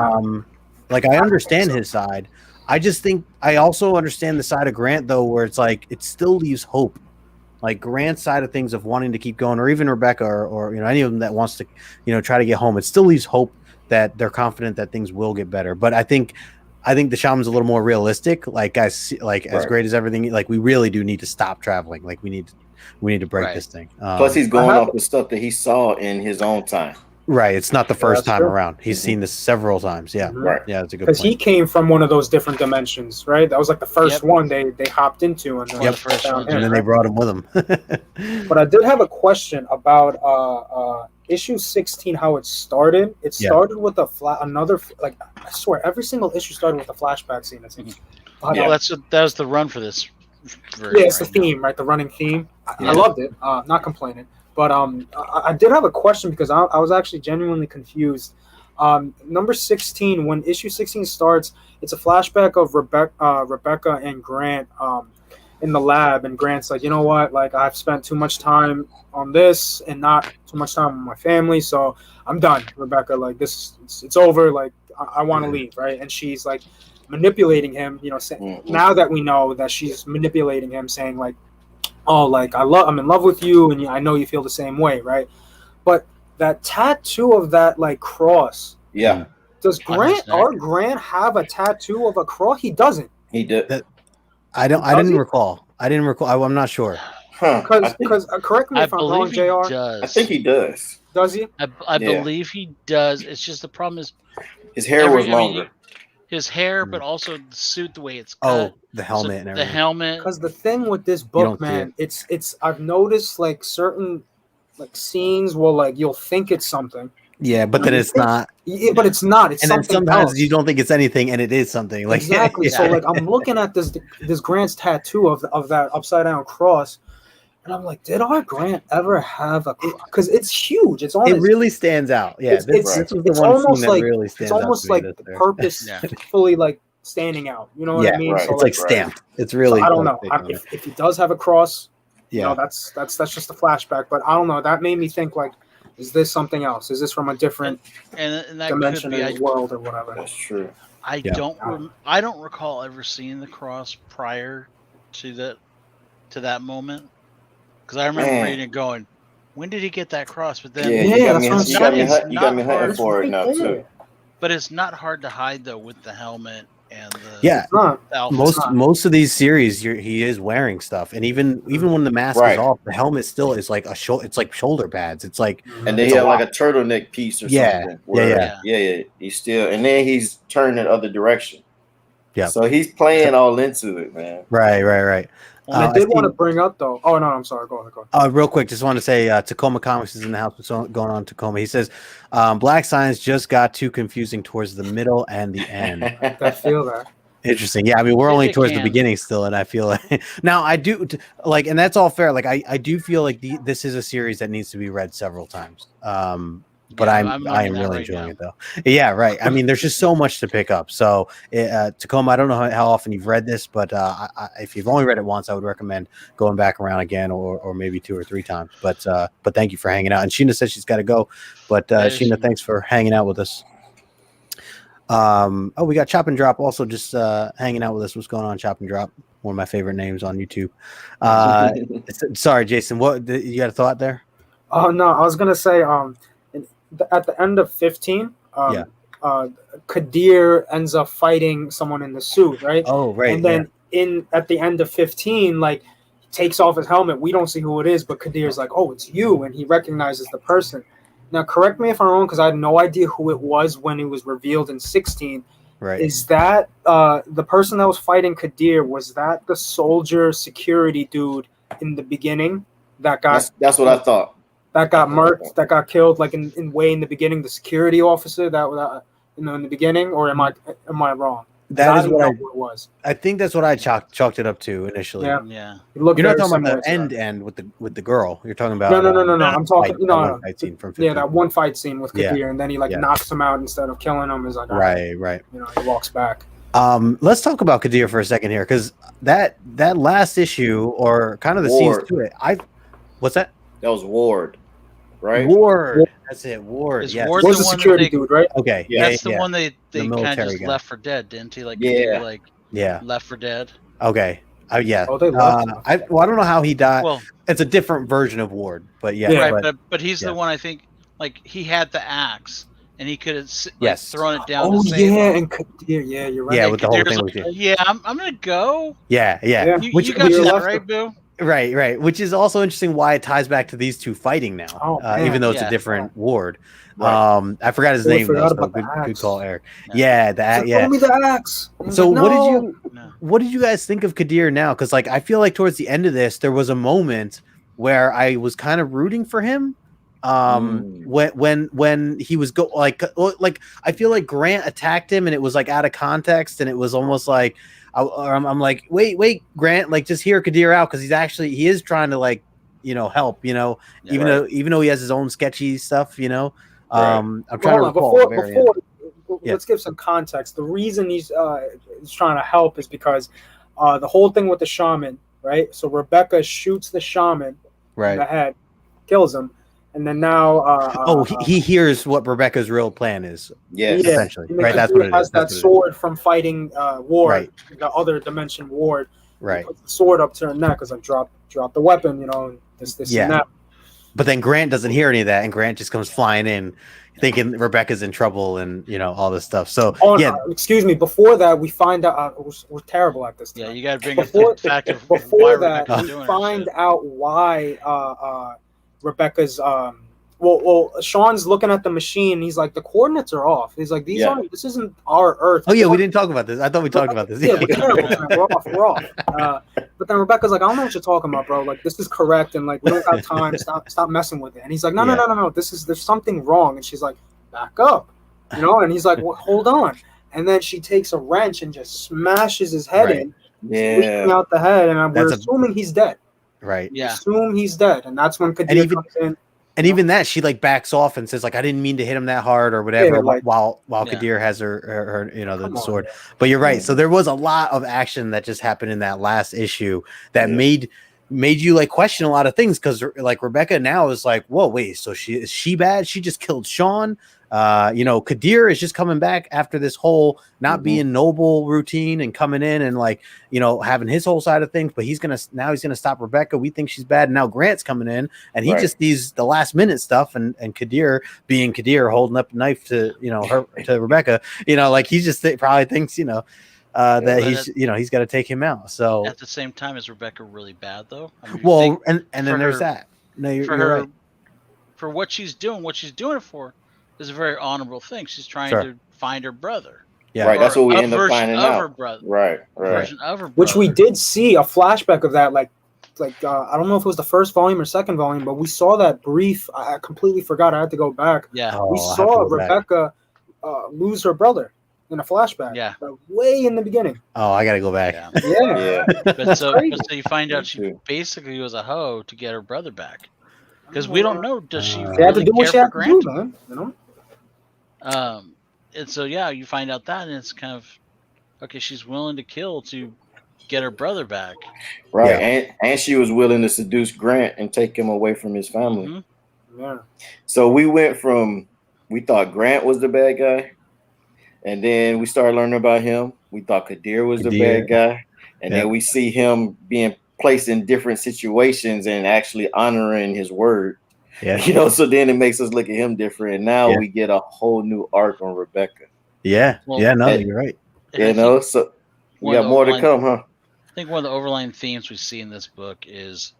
like I understand his side. I just think I also understand the side of Grant though, where it's like it still leaves hope. Like Grant's side of things of wanting to keep going, or even Rebecca, or any of them that wants to, try to get home. It still leaves hope that they're confident that things will get better. But I think the shaman's a little more realistic. Like guys, like as great as everything, like we really do need to stop traveling. Like we need to break this thing. Plus, he's going off the stuff that he saw in his own time. Right, it's not the first time around. He's seen this several times. Yeah, right. Yeah, that's a good point. Because he came from one of those different dimensions, right? That was like the first one they hopped into, and then and then they brought him with them. But I did have a question about issue 16. How it started? It started with another. Like I swear, every single issue started with a flashback scene. That was the run for this. It's the theme, right? The running theme. I loved it. Not complaining. But I did have a question because I was actually genuinely confused. Number 16, when issue 16 starts, it's a flashback of Rebecca and Grant in the lab, and Grant's like, you know what? Like I've spent too much time on this and not too much time with my family, so I'm done, Rebecca. Like this, it's over. Like I want to leave, right? And she's like manipulating him. Now that we know that she's manipulating him, saying like, oh, like I'm in love with you, and I know you feel the same way, right? But that tattoo of that like cross, does Grant have a tattoo of a cross? He doesn't. He did. I didn't recall. I'm not sure. Because correct me if I'm wrong, JR. I think he does. Does he? I believe he does. It's just the problem is his hair was longer. His hair, but also the suit, the way it's cut. Oh, the helmet and everything. The helmet. Because the thing with this book, man, it's I've noticed like certain like scenes will like you'll think it's something. Yeah, but then it's not. Yeah, but it's not. It's and something then sometimes else. You don't think it's anything, and it is something. Like exactly. So like I'm looking at this Grant's tattoo of that upside down cross, and I'm like, did our Grant ever have a? Because it's huge. It's on. It really stands out. Yeah, it's almost like really it's almost like purposefully like standing out. You know what I mean? Right. So it's like stamped. It's really. So I don't know if he does have a cross. You know, that's just a flashback. But I don't know. That made me think like Is this something else? Is this from a different and that dimension could be of the world or whatever? That's true. I don't recall ever seeing the cross prior to that moment, because I remember reading it going, when did he get that cross? But then you got me hunting for it now too. But it's not hard to hide though with the helmet and the most of these series he is wearing stuff, and even when the mask is off, the helmet still is like it's like shoulder pads. It's like, and then he had like a turtleneck piece or something. Yeah. He's still, and then he's turned the other direction. Yeah. So he's playing all into it, man. Right. I did want to bring up though. Oh no, I'm sorry. Go ahead. Real quick, just want to say Tacoma Comics is in the house. What's going on in Tacoma? He says Black Science just got too confusing towards the middle and the end. I feel that. Interesting. Yeah, I mean, we're only towards the beginning still, and I feel like now I do like, and that's all fair. Like I do feel like this is a series that needs to be read several times. But I am really enjoying it though. Yeah, right. I mean, there's just so much to pick up. So Tacoma, I don't know how often you've read this, but if you've only read it once, I would recommend going back around again, or maybe 2 or 3 times. But thank you for hanging out. And Sheena says she's got to go, but Sheena, thanks for hanging out with us. We got Chop and Drop also just hanging out with us. What's going on, Chop and Drop? One of my favorite names on YouTube. Sorry, Jason. What you got a thought there? Oh no, I was gonna say at the end of 15, Kadir ends up fighting someone in the suit, right? Oh, right. And then at the end of 15, like, he takes off his helmet. We don't see who it is, but Kadir's like, "Oh, it's you," and he recognizes the person. Now, correct me if I'm wrong, because I had no idea who it was when it was revealed in 16. Right. Is that the person that was fighting Kadir? Was that the soldier security dude in the beginning that got? That's what I thought. That got murked, that got killed, like in the beginning, the security officer that in the beginning, or am I wrong? That is what it was. I think that's what I chalked it up to initially. Yeah. You're not talking about the end with the girl. You're talking about no. I'm talking fight scene from 15. that one fight scene with Kadir, and then he knocks him out instead of killing him. Is like right. He walks back. Let's talk about Kadir for a second here, because that last issue, or kind of the scenes to it. What's that? That was Ward. Right? Ward. That's it. Ward. Is yes. Ward the security dude, right? Okay. That's the one they kind of just left for dead, didn't he? Like, left for dead. Okay. Yeah. Oh, they left. I don't know how he died. Well, it's a different version of Ward, but but he's the one, I think, like, he had the axe and he could have thrown it down. And Kadir, you're right. Yeah, with the whole thing with you. I'm gonna go. Yeah. You got that right, Boo? Right. Which is also interesting why it ties back to these two fighting now, even though it's a different Ward. Right. I forgot his name. Good call, Eric. No. Throw me the axe. So what did you guys think of Kadir now? Because I feel like towards the end of this, there was a moment where I was kind of rooting for him. When he was I feel like Grant attacked him and it was out of context, and it was almost like I'm like, wait, Grant, just hear Kadir out, because he is trying to help, even though he has his own sketchy stuff, I'm trying to recall. Let's give some context. The reason he's trying to help is because the whole thing with the shaman, right? So Rebecca shoots the shaman in the head, kills him. And then now, he hears what Rebecca's real plan is. Yes, essentially, right? That's what it is. That sword from fighting Ward, the other dimension Ward. Right. He puts the sword up to her neck, because drop the weapon, and this and that. But then Grant doesn't hear any of that, and Grant just comes flying in, thinking Rebecca's in trouble, and all this stuff. So excuse me. Before that, we find out we're terrible at this. Yeah, you got to bring the fact of before that. We find out why. Rebecca's Sean's looking at the machine. He's like, the coordinates are off. He's like, this isn't our Earth. Oh yeah, we didn't talk about this. I thought we talked about this. Yeah, we're off. But then Rebecca's like, I don't know what you're talking about, bro. This is correct, and we don't have time. Stop messing with it. And he's like, no. There's something wrong. And she's like, back up, And he's like, well, hold on. And then she takes a wrench and just smashes his head in, squishing out the head, and we're assuming he's dead. Right. Yeah. Assume he's dead, and that's when Kadir comes in. And even that, she backs off and says I didn't mean to hit him that hard or whatever. While Kadir has her the sword. But you're right. So there was a lot of action that just happened in that last issue that made made you like question a lot of things, because like Rebecca now is like, whoa, wait, so is she bad? She just killed Sean. Kadir is just coming back after this whole not being noble routine and coming in and like, having his whole side of things, but he's gonna stop Rebecca. We think she's bad, and now Grant's coming in and he just sees the last minute stuff, and Kadir being Kadir holding up a knife to to Rebecca, like he just probably thinks that he's got to take him out. So at the same time, is Rebecca really bad though? And then there's that. No, you're right. For what she's doing it for is a very honorable thing. She's trying to find her brother. Yeah, right. That's what we end up finding out. Her brother. Right. Version of her brother. Which we did see a flashback of that, like I don't know if it was the first volume or second volume, but we saw that brief. I completely forgot. I had to go back. Yeah, we saw Rebecca lose her brother in a flashback. Yeah, way in the beginning. Oh, I gotta go back. Yeah. But so you find out she basically was a hoe to get her brother back, because we don't know. Does she really had to do what she care had for to do, Grant? man? And so you find out that, and it's kind of okay. She's willing to kill to get her brother back, right? And she was willing to seduce Grant and take him away from his family. Yeah. So we went from, we thought Grant was the bad guy, and then we started learning about him. We thought Kadir was the bad guy, and then we see him being placed in different situations and actually honoring his word. Yeah. So then it makes us look at him different. And now we get a whole new arc on Rebecca. Yeah. You're right. So we got more to come, huh? I think one of the overlying themes we see in this book is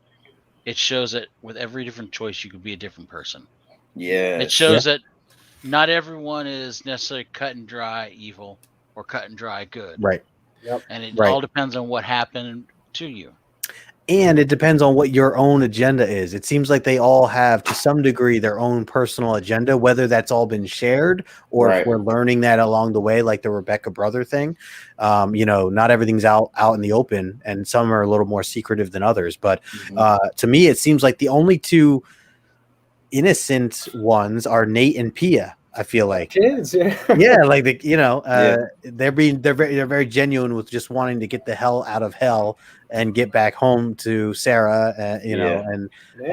it shows that with every different choice, you could be a different person. Yeah. It shows that not everyone is necessarily cut and dry evil or cut and dry good. Right. Yep. And it all depends on what happened to you. And it depends on what your own agenda is. It seems like they all have, to some degree, their own personal agenda, whether that's all been shared or if we're learning that along the way, like the Rebecca brother thing. Not everything's out in the open, and some are a little more secretive than others. But to me, it seems like the only two innocent ones are Nate and Pia. I feel like kids, they're very genuine with just wanting to get the hell out of hell and get back home to Sarah, and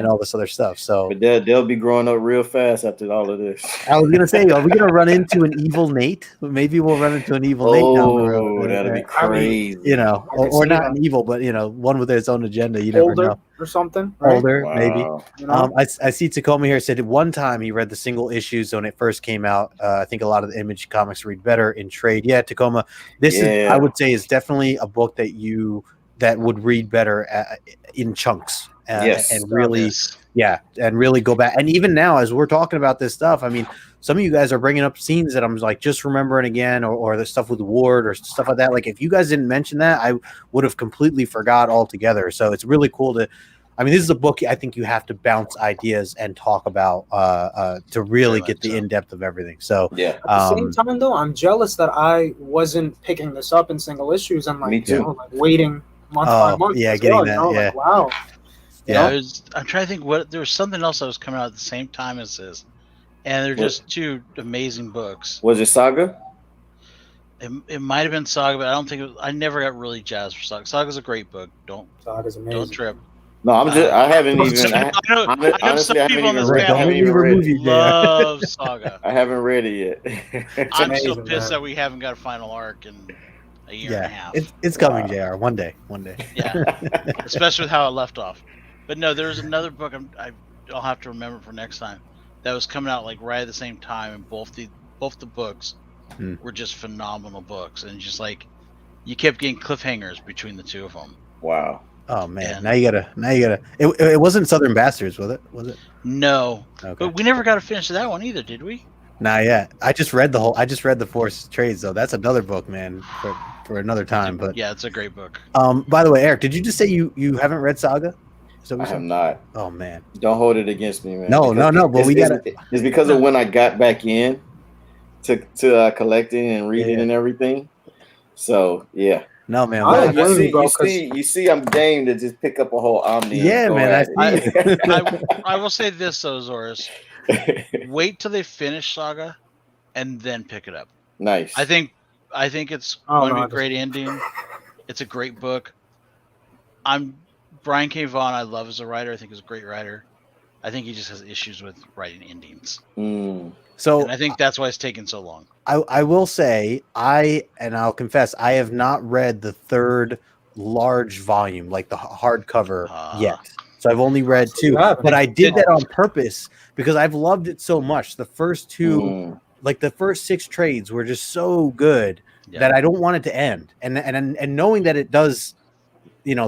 all this other stuff. So, but they'll be growing up real fast after all of this. I was gonna say, are we gonna run into an evil Nate? Maybe we'll run into an evil Nate down the road. That'd be crazy. Or not an evil, but one with its own agenda. You never know. Or something, right? Older, maybe. I see Tacoma here said one time he read the single issues when it first came out. I think a lot of the Image comics read better in trade. Yeah, Tacoma. This is, I would say, is definitely a book that would read better in chunks. And really, and really go back. And even now, as we're talking about this stuff, I mean, some of you guys are bringing up scenes that I'm like just remembering again, or the stuff with Ward or stuff like that. Like if you guys didn't mention that, I would have completely forgot altogether. So it's really cool to. I mean, this is a book I think you have to bounce ideas and talk about to really get the in-depth of everything. So at the same time, though, I'm jealous that I wasn't picking this up in single issues and me too. Waiting month by month. Yeah, getting that. Like, wow. I'm trying to think there was something else that was coming out at the same time as this, and they're just two amazing books. Was it Saga? It might have been Saga, but I don't think I never got really jazzed for Saga. Saga's a great book. Saga's amazing. Don't trip. No, I haven't even. I know some people on this panel love Saga. I haven't read it yet. I'm still pissed that we haven't got a final arc in a year and a half. It's coming, JR. One day. Yeah, especially with how it left off. But no, there's another book I'll have to remember for next time that was coming out like right at the same time, and both the books were just phenomenal books, and just like you kept getting cliffhangers between the two of them. Wow. Oh man! Now you gotta. It wasn't Southern Bastards, was it? No. Okay. But we never got to finish that one either, did we? Not yet. I just read the Forced Trades though. That's another book, man, for another time. But yeah, it's a great book. By the way, Eric, did you just say you haven't read Saga? I have not. Oh man! Don't hold it against me, man. No. But we got it. It's because of when I got back in to collecting and reading and everything. So yeah. No, man. You see, I'm game to just pick up a whole Omni. Yeah, man. I will say this, though, Zoris. Wait till they finish Saga, and then pick it up. Nice. I think it's going to be a great ending. It's a great book. I'm Brian K. Vaughan, I love as a writer. I think he's a great writer. I think he just has issues with writing endings. So and I think that's why it's taken so long. I will say I'll confess I have not read the third large volume, like the hardcover yet. So I've only read 2, but I did that on purpose because I've loved it so much. The first 2, like the first 6 trades were just so good that I don't want it to end. And knowing that it does,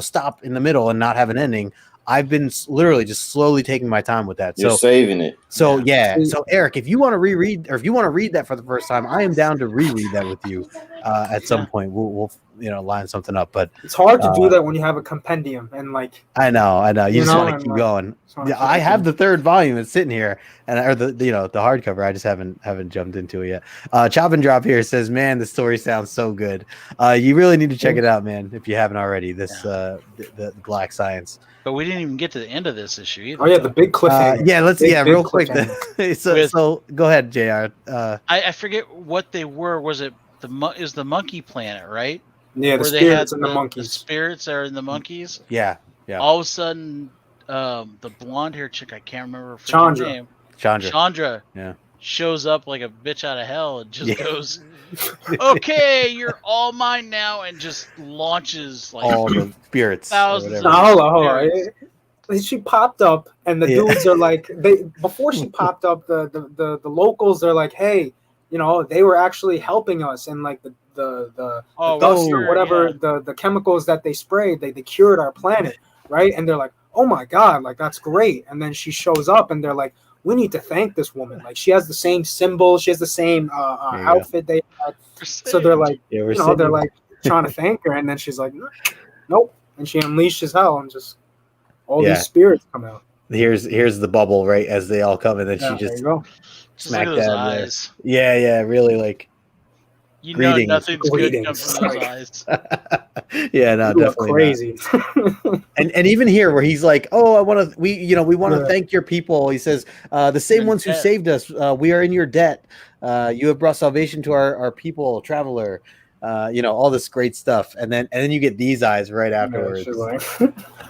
stop in the middle and not have an ending, I've been literally just slowly taking my time with that. You're saving it. So So Eric, if you want to reread, or if you want to read that for the first time, I am down to reread that with you at some point. We'll line something up. But it's hard to do that when you have a compendium and like. I know. You just want to keep going. Yeah, I have the 3rd volume. It's sitting here, or the hardcover. I just haven't jumped into it yet. Chop and Drop here says, "Man, the story sounds so good. You really need to check it out, man. If you haven't already. This the Black Science." But we didn't even get to the end of this issue either. Oh yeah, the big cliffhanger. Real quick. So go ahead, JR. I forget what they were. Was it the monkey planet, right? Yeah, the spirits and the monkeys. The spirits are in the monkeys. Yeah. All of a sudden, the blonde hair chick, I can't remember her Chandra. name. Chandra. Shows up like a bitch out of hell and just goes, "Okay, you're all mine now," and just launches like all the spirits. Thousands. Hold on. She popped up, and the dudes are like, before she popped up, the locals are like, "Hey, they were actually helping us, and like the dust or whatever, the chemicals that they sprayed, they cured our planet, right?" And they're like, "Oh my god, like that's great." And then she shows up, and they're like, "We need to thank this woman. Like she has the same symbol, she has the same outfit they had." So they're like, they're like trying to thank her, and then she's like, "Nope," and she unleashes hell, and just all these spirits come out. Here's the bubble, right, as they all come, and then she just smacked that eyes. Yeah, really like. Greetings. Nothing's good comes from those eyes. Yeah, no, definitely crazy. and even here, where he's like, "Oh, we want to thank your people." He says, "The same ones who saved us. We are in your debt. You have brought salvation to our people, traveler." All this great stuff, and then you get these eyes right afterwards. What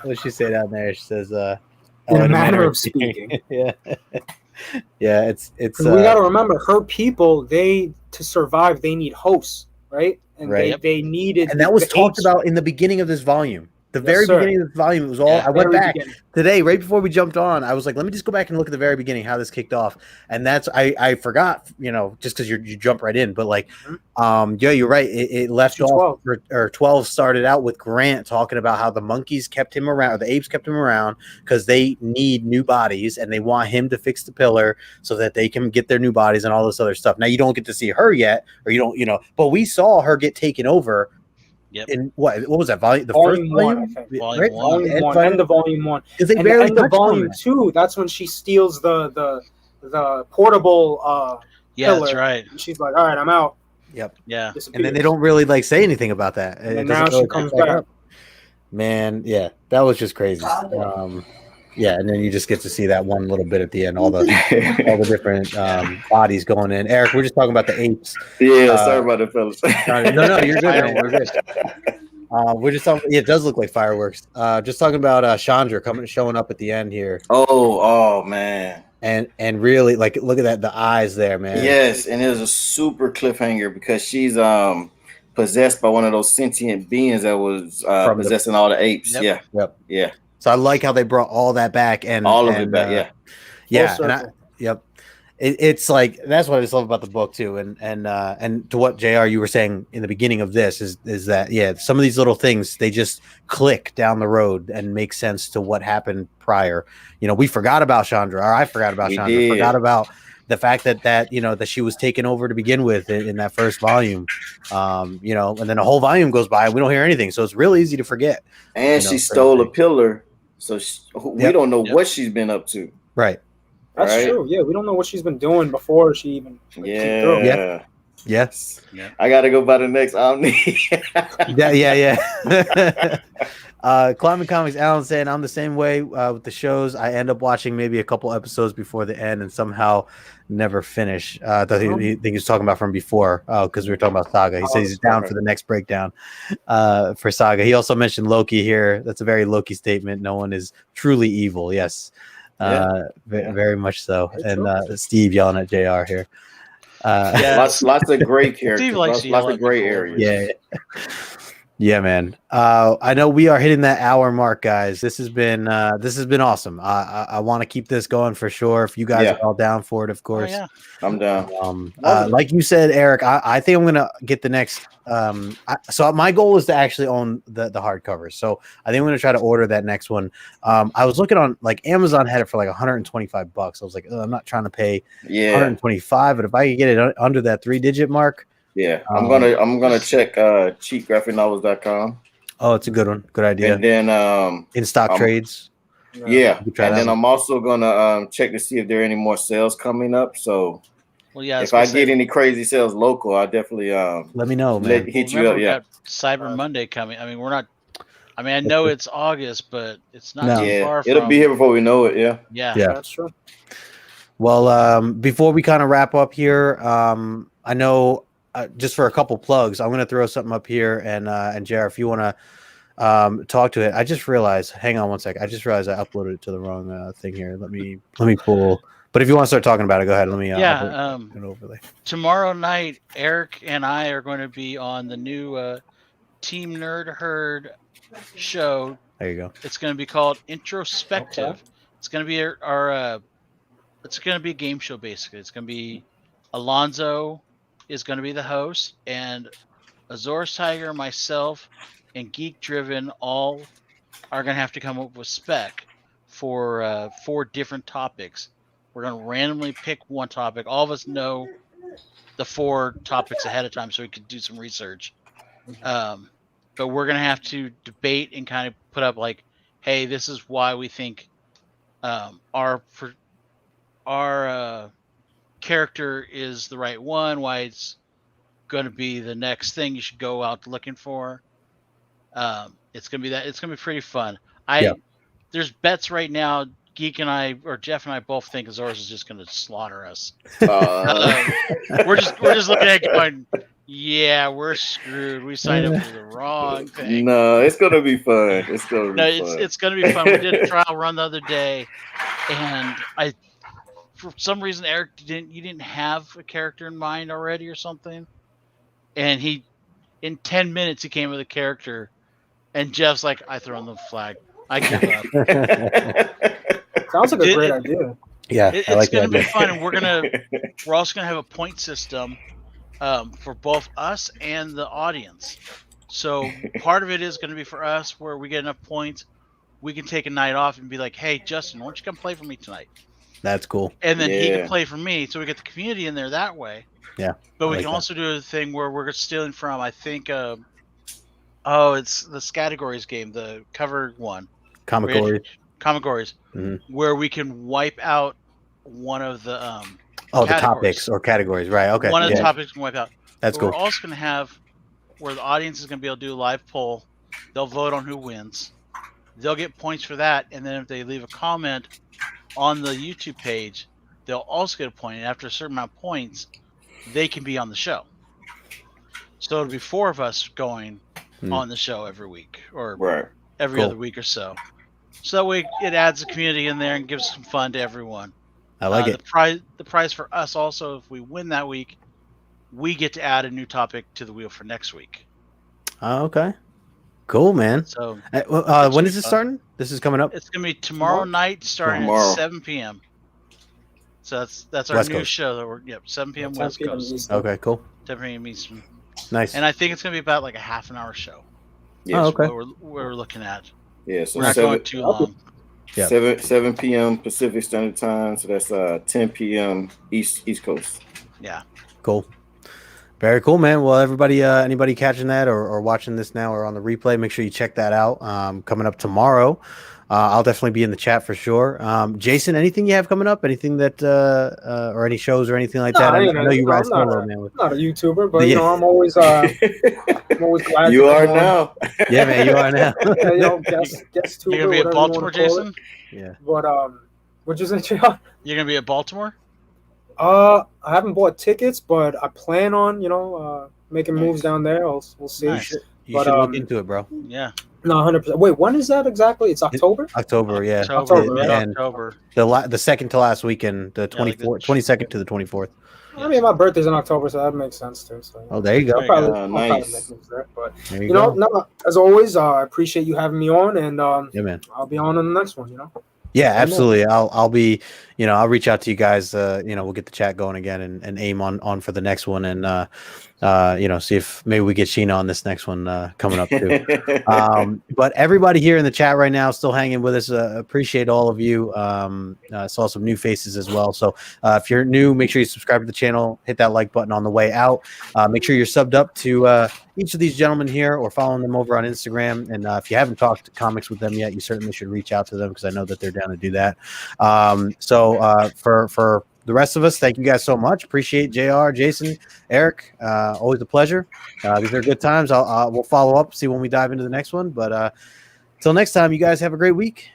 does she say down there? She says, "In a manner of speaking." Yeah, it's. We got to remember, her people, to survive, they need hosts, right? And they needed, and that was talked about in the beginning of this volume. The very beginning of this volume, it was all. I went back today, right before we jumped on. I was like, let me just go back and look at the very beginning, how this kicked off. And that's I forgot, just because you jump right in. But like, you're right. It left off, or 12 started out with Grant talking about how the monkeys kept him around, or the apes kept him around, because they need new bodies and they want him to fix the pillar so that they can get their new bodies and all this other stuff. Now you don't get to see her yet, or you don't, but we saw her get taken over. Yep. In what was that volume? The volume first volume? I think. Volume one. End of volume 1. Because they barely end of volume 2. That's when she steals the portable pillar. That's right. And she's like, "All right, I'm out." Yep. Yeah. And then they don't really say anything about that. And now she comes back. Man, yeah, that was just crazy. Yeah, and then you just get to see that one little bit at the end, all the different bodies going in. Eric, we're just talking about the apes. Yeah, sorry about it, fellas. No, you're good, man. We're good. We're just talking. Yeah, it does look like fireworks. Just talking about Chandra showing up at the end here. Oh man. And really, like, look at that, the eyes there, man. Yes, and it was a super cliffhanger because she's possessed by one of those sentient beings that was possessing all the apes. Yep. Yeah. So I like how they brought all that back and all of it back. Yeah. It's like, that's what I just love about the book too. And to what JR you were saying in the beginning of this is that some of these little things, they just click down the road and make sense to what happened prior. We forgot about Chandra, or I forgot about Chandra. Forgot about the fact that she was taken over to begin with in that first volume. And then a whole volume goes by and we don't hear anything. So it's real easy to forget. And she stole a pillar. So we don't know what she's been up to. Right. That's true. Yeah, we don't know what she's been doing before she even came through. Yeah. Yes. Yeah. I got to go by the next Omni. Yeah. Climbing Comics, Alan saying I'm the same way with the shows. I end up watching maybe a couple episodes before the end and somehow never finish. I thought he was talking about from before because we were talking about Saga. He says he's down for the next breakdown for Saga. He also mentioned Loki here. That's a very Loki statement. No one is truly evil. Yes. Very much so. And Steve yelling at JR here. Lots of gray characters. Lots of gray areas. Yeah, man. I know we are hitting that hour mark, guys. This has been awesome. I want to keep this going for sure. If you guys are all down for it, of course. Oh, yeah. I'm down. Like you said, Eric, I think I'm gonna get the next. So my goal is to actually own the hardcovers. So I think I'm gonna try to order that next one. I was looking on like Amazon had it for like $125. I was like, I'm not trying to pay 125, but if I could get it under that 3-digit mark. Yeah, I'm gonna check cheapgraphicnovels.com. Oh, it's a good one. Good idea. And then in stock trades. Yeah, and then I'm also gonna check to see if there are any more sales coming up. So, if I get any crazy sales local, I definitely let me know, man. Hit you up. Yeah, Cyber Monday coming. I mean, we're not. I mean, I know it's August, but it's not too far. It'll be here before we know it. Yeah, that's true. Well, before we kind of wrap up here, I know. Just for a couple plugs, I'm going to throw something up here, and JR, if you want to talk to it, I just realized. Hang on one sec. I just realized I uploaded it to the wrong thing here. Let me pull. But if you want to start talking about it, go ahead. Let me. An overlay. Tomorrow night, Eric and I are going to be on the new Team Nerd Herd show. There you go. It's going to be called Introspective. Okay. It's going to be our. It's going to be a game show basically. It's going to be Alonzo is going to be the host, and Azores Tiger, myself, and Geek Driven all are going to have to come up with spec for 4 different topics. We're going to randomly pick one topic. All of us know the 4 topics ahead of time, so we could do some research. But we're going to have to debate and kind of put up like, hey, this is why we think our character is the right one, why it's going to be the next thing you should go out looking for. It's going to be pretty fun. There's bets right now. Geek and I, or Jeff and I, both think Azores is just going to slaughter us. We're just looking at it going, yeah, we're screwed. We signed up for the wrong thing. No, it's going to be fun. It's going to be fun. We did a trial run the other day, and for some reason, Eric, you didn't have a character in mind already or something. And in 10 minutes, he came with a character. And Jeff's like, I throw in the flag. I give up. Sounds like a great idea. Yeah, it's going to be fun. And we're also going to have a point system for both us and the audience. So part of it is going to be for us where we get enough points. We can take a night off and be like, hey, Justin, why don't you come play for me tonight? That's cool. And then he can play for me, so we get the community in there that way. Yeah. But we can also do a thing where we're stealing from, I think, it's the Categories game, the cover one. Comic-Gories. Mm-hmm. Where we can wipe out one of the the topics or categories, right? Okay. One of the topics can wipe out. That's cool. We're also going to have where the audience is going to be able to do a live poll. They'll vote on who wins. They'll get points for that, and then if they leave a comment on the YouTube page, they'll also get a point. And after a certain amount of points, they can be on the show. So it'll be 4 of us going on the show every week or every other week or so. So that way it adds the community in there and gives some fun to everyone. I like it. The prize for us also, if we win that week, we get to add a new topic to the wheel for next week. Oh, okay. Cool, man. So when is this starting? This is coming up. It's gonna be tomorrow night, starting at 7 p.m. So that's our new show. That we're 7 p.m. West Coast. Okay, cool. 7 p.m. Eastern. Nice. And I think it's gonna be about like a half an hour show. Yes. Okay. What we're looking at. Yeah, so we're not going too long. Yeah. 7 p.m. Pacific Standard Time. So that's 10 p.m. East Coast. Yeah. Cool. Very cool, man. Well, everybody, anybody catching that or watching this now or on the replay, make sure you check that out. Coming up tomorrow, I'll definitely be in the chat for sure. Jason, anything you have coming up? Anything that or any shows or anything like that? I know you ride solo, man. I'm not a YouTuber, but you know, I'm always glad. You are now. Yeah, man, you are now. You know, guest tuber. You're gonna be at Baltimore, Jason? Yeah. But what'd you say, JR? You're gonna be at Baltimore? I haven't bought tickets, but I plan on, you know, making moves down there. We'll see. Nice. You should look into it, bro. Yeah. No, 100%. Wait, when is that exactly? It's October? October, yeah. October, right? And October. the second to last weekend, the 22nd to the 24th. I mean, my birthday's in October, so that makes sense too. So, oh, there you go. I'll probably nice. make moves there, but There you know, no, as always, I appreciate you having me on, and yeah, man. I'll be on the next one. You know. Yeah, absolutely. I'll be, you know, I'll reach out to you guys. You know, we'll get the chat going again and aim on for the next one, and you know, see if maybe we get Sheena on this next one coming up too. But everybody here in the chat right now still hanging with us. Appreciate all of you. Saw some new faces as well. So if you're new, make sure you subscribe to the channel. Hit that like button on the way out. Make sure you're subbed up to each of these gentlemen here or following them over on Instagram. And if you haven't talked comics with them yet, you certainly should reach out to them because I know that they're down to do that. So for the rest of us, thank you guys so much. Appreciate JR, Jason, Eric. Always a pleasure. These are good times. We'll follow up, see when we dive into the next one. But till next time, you guys have a great week.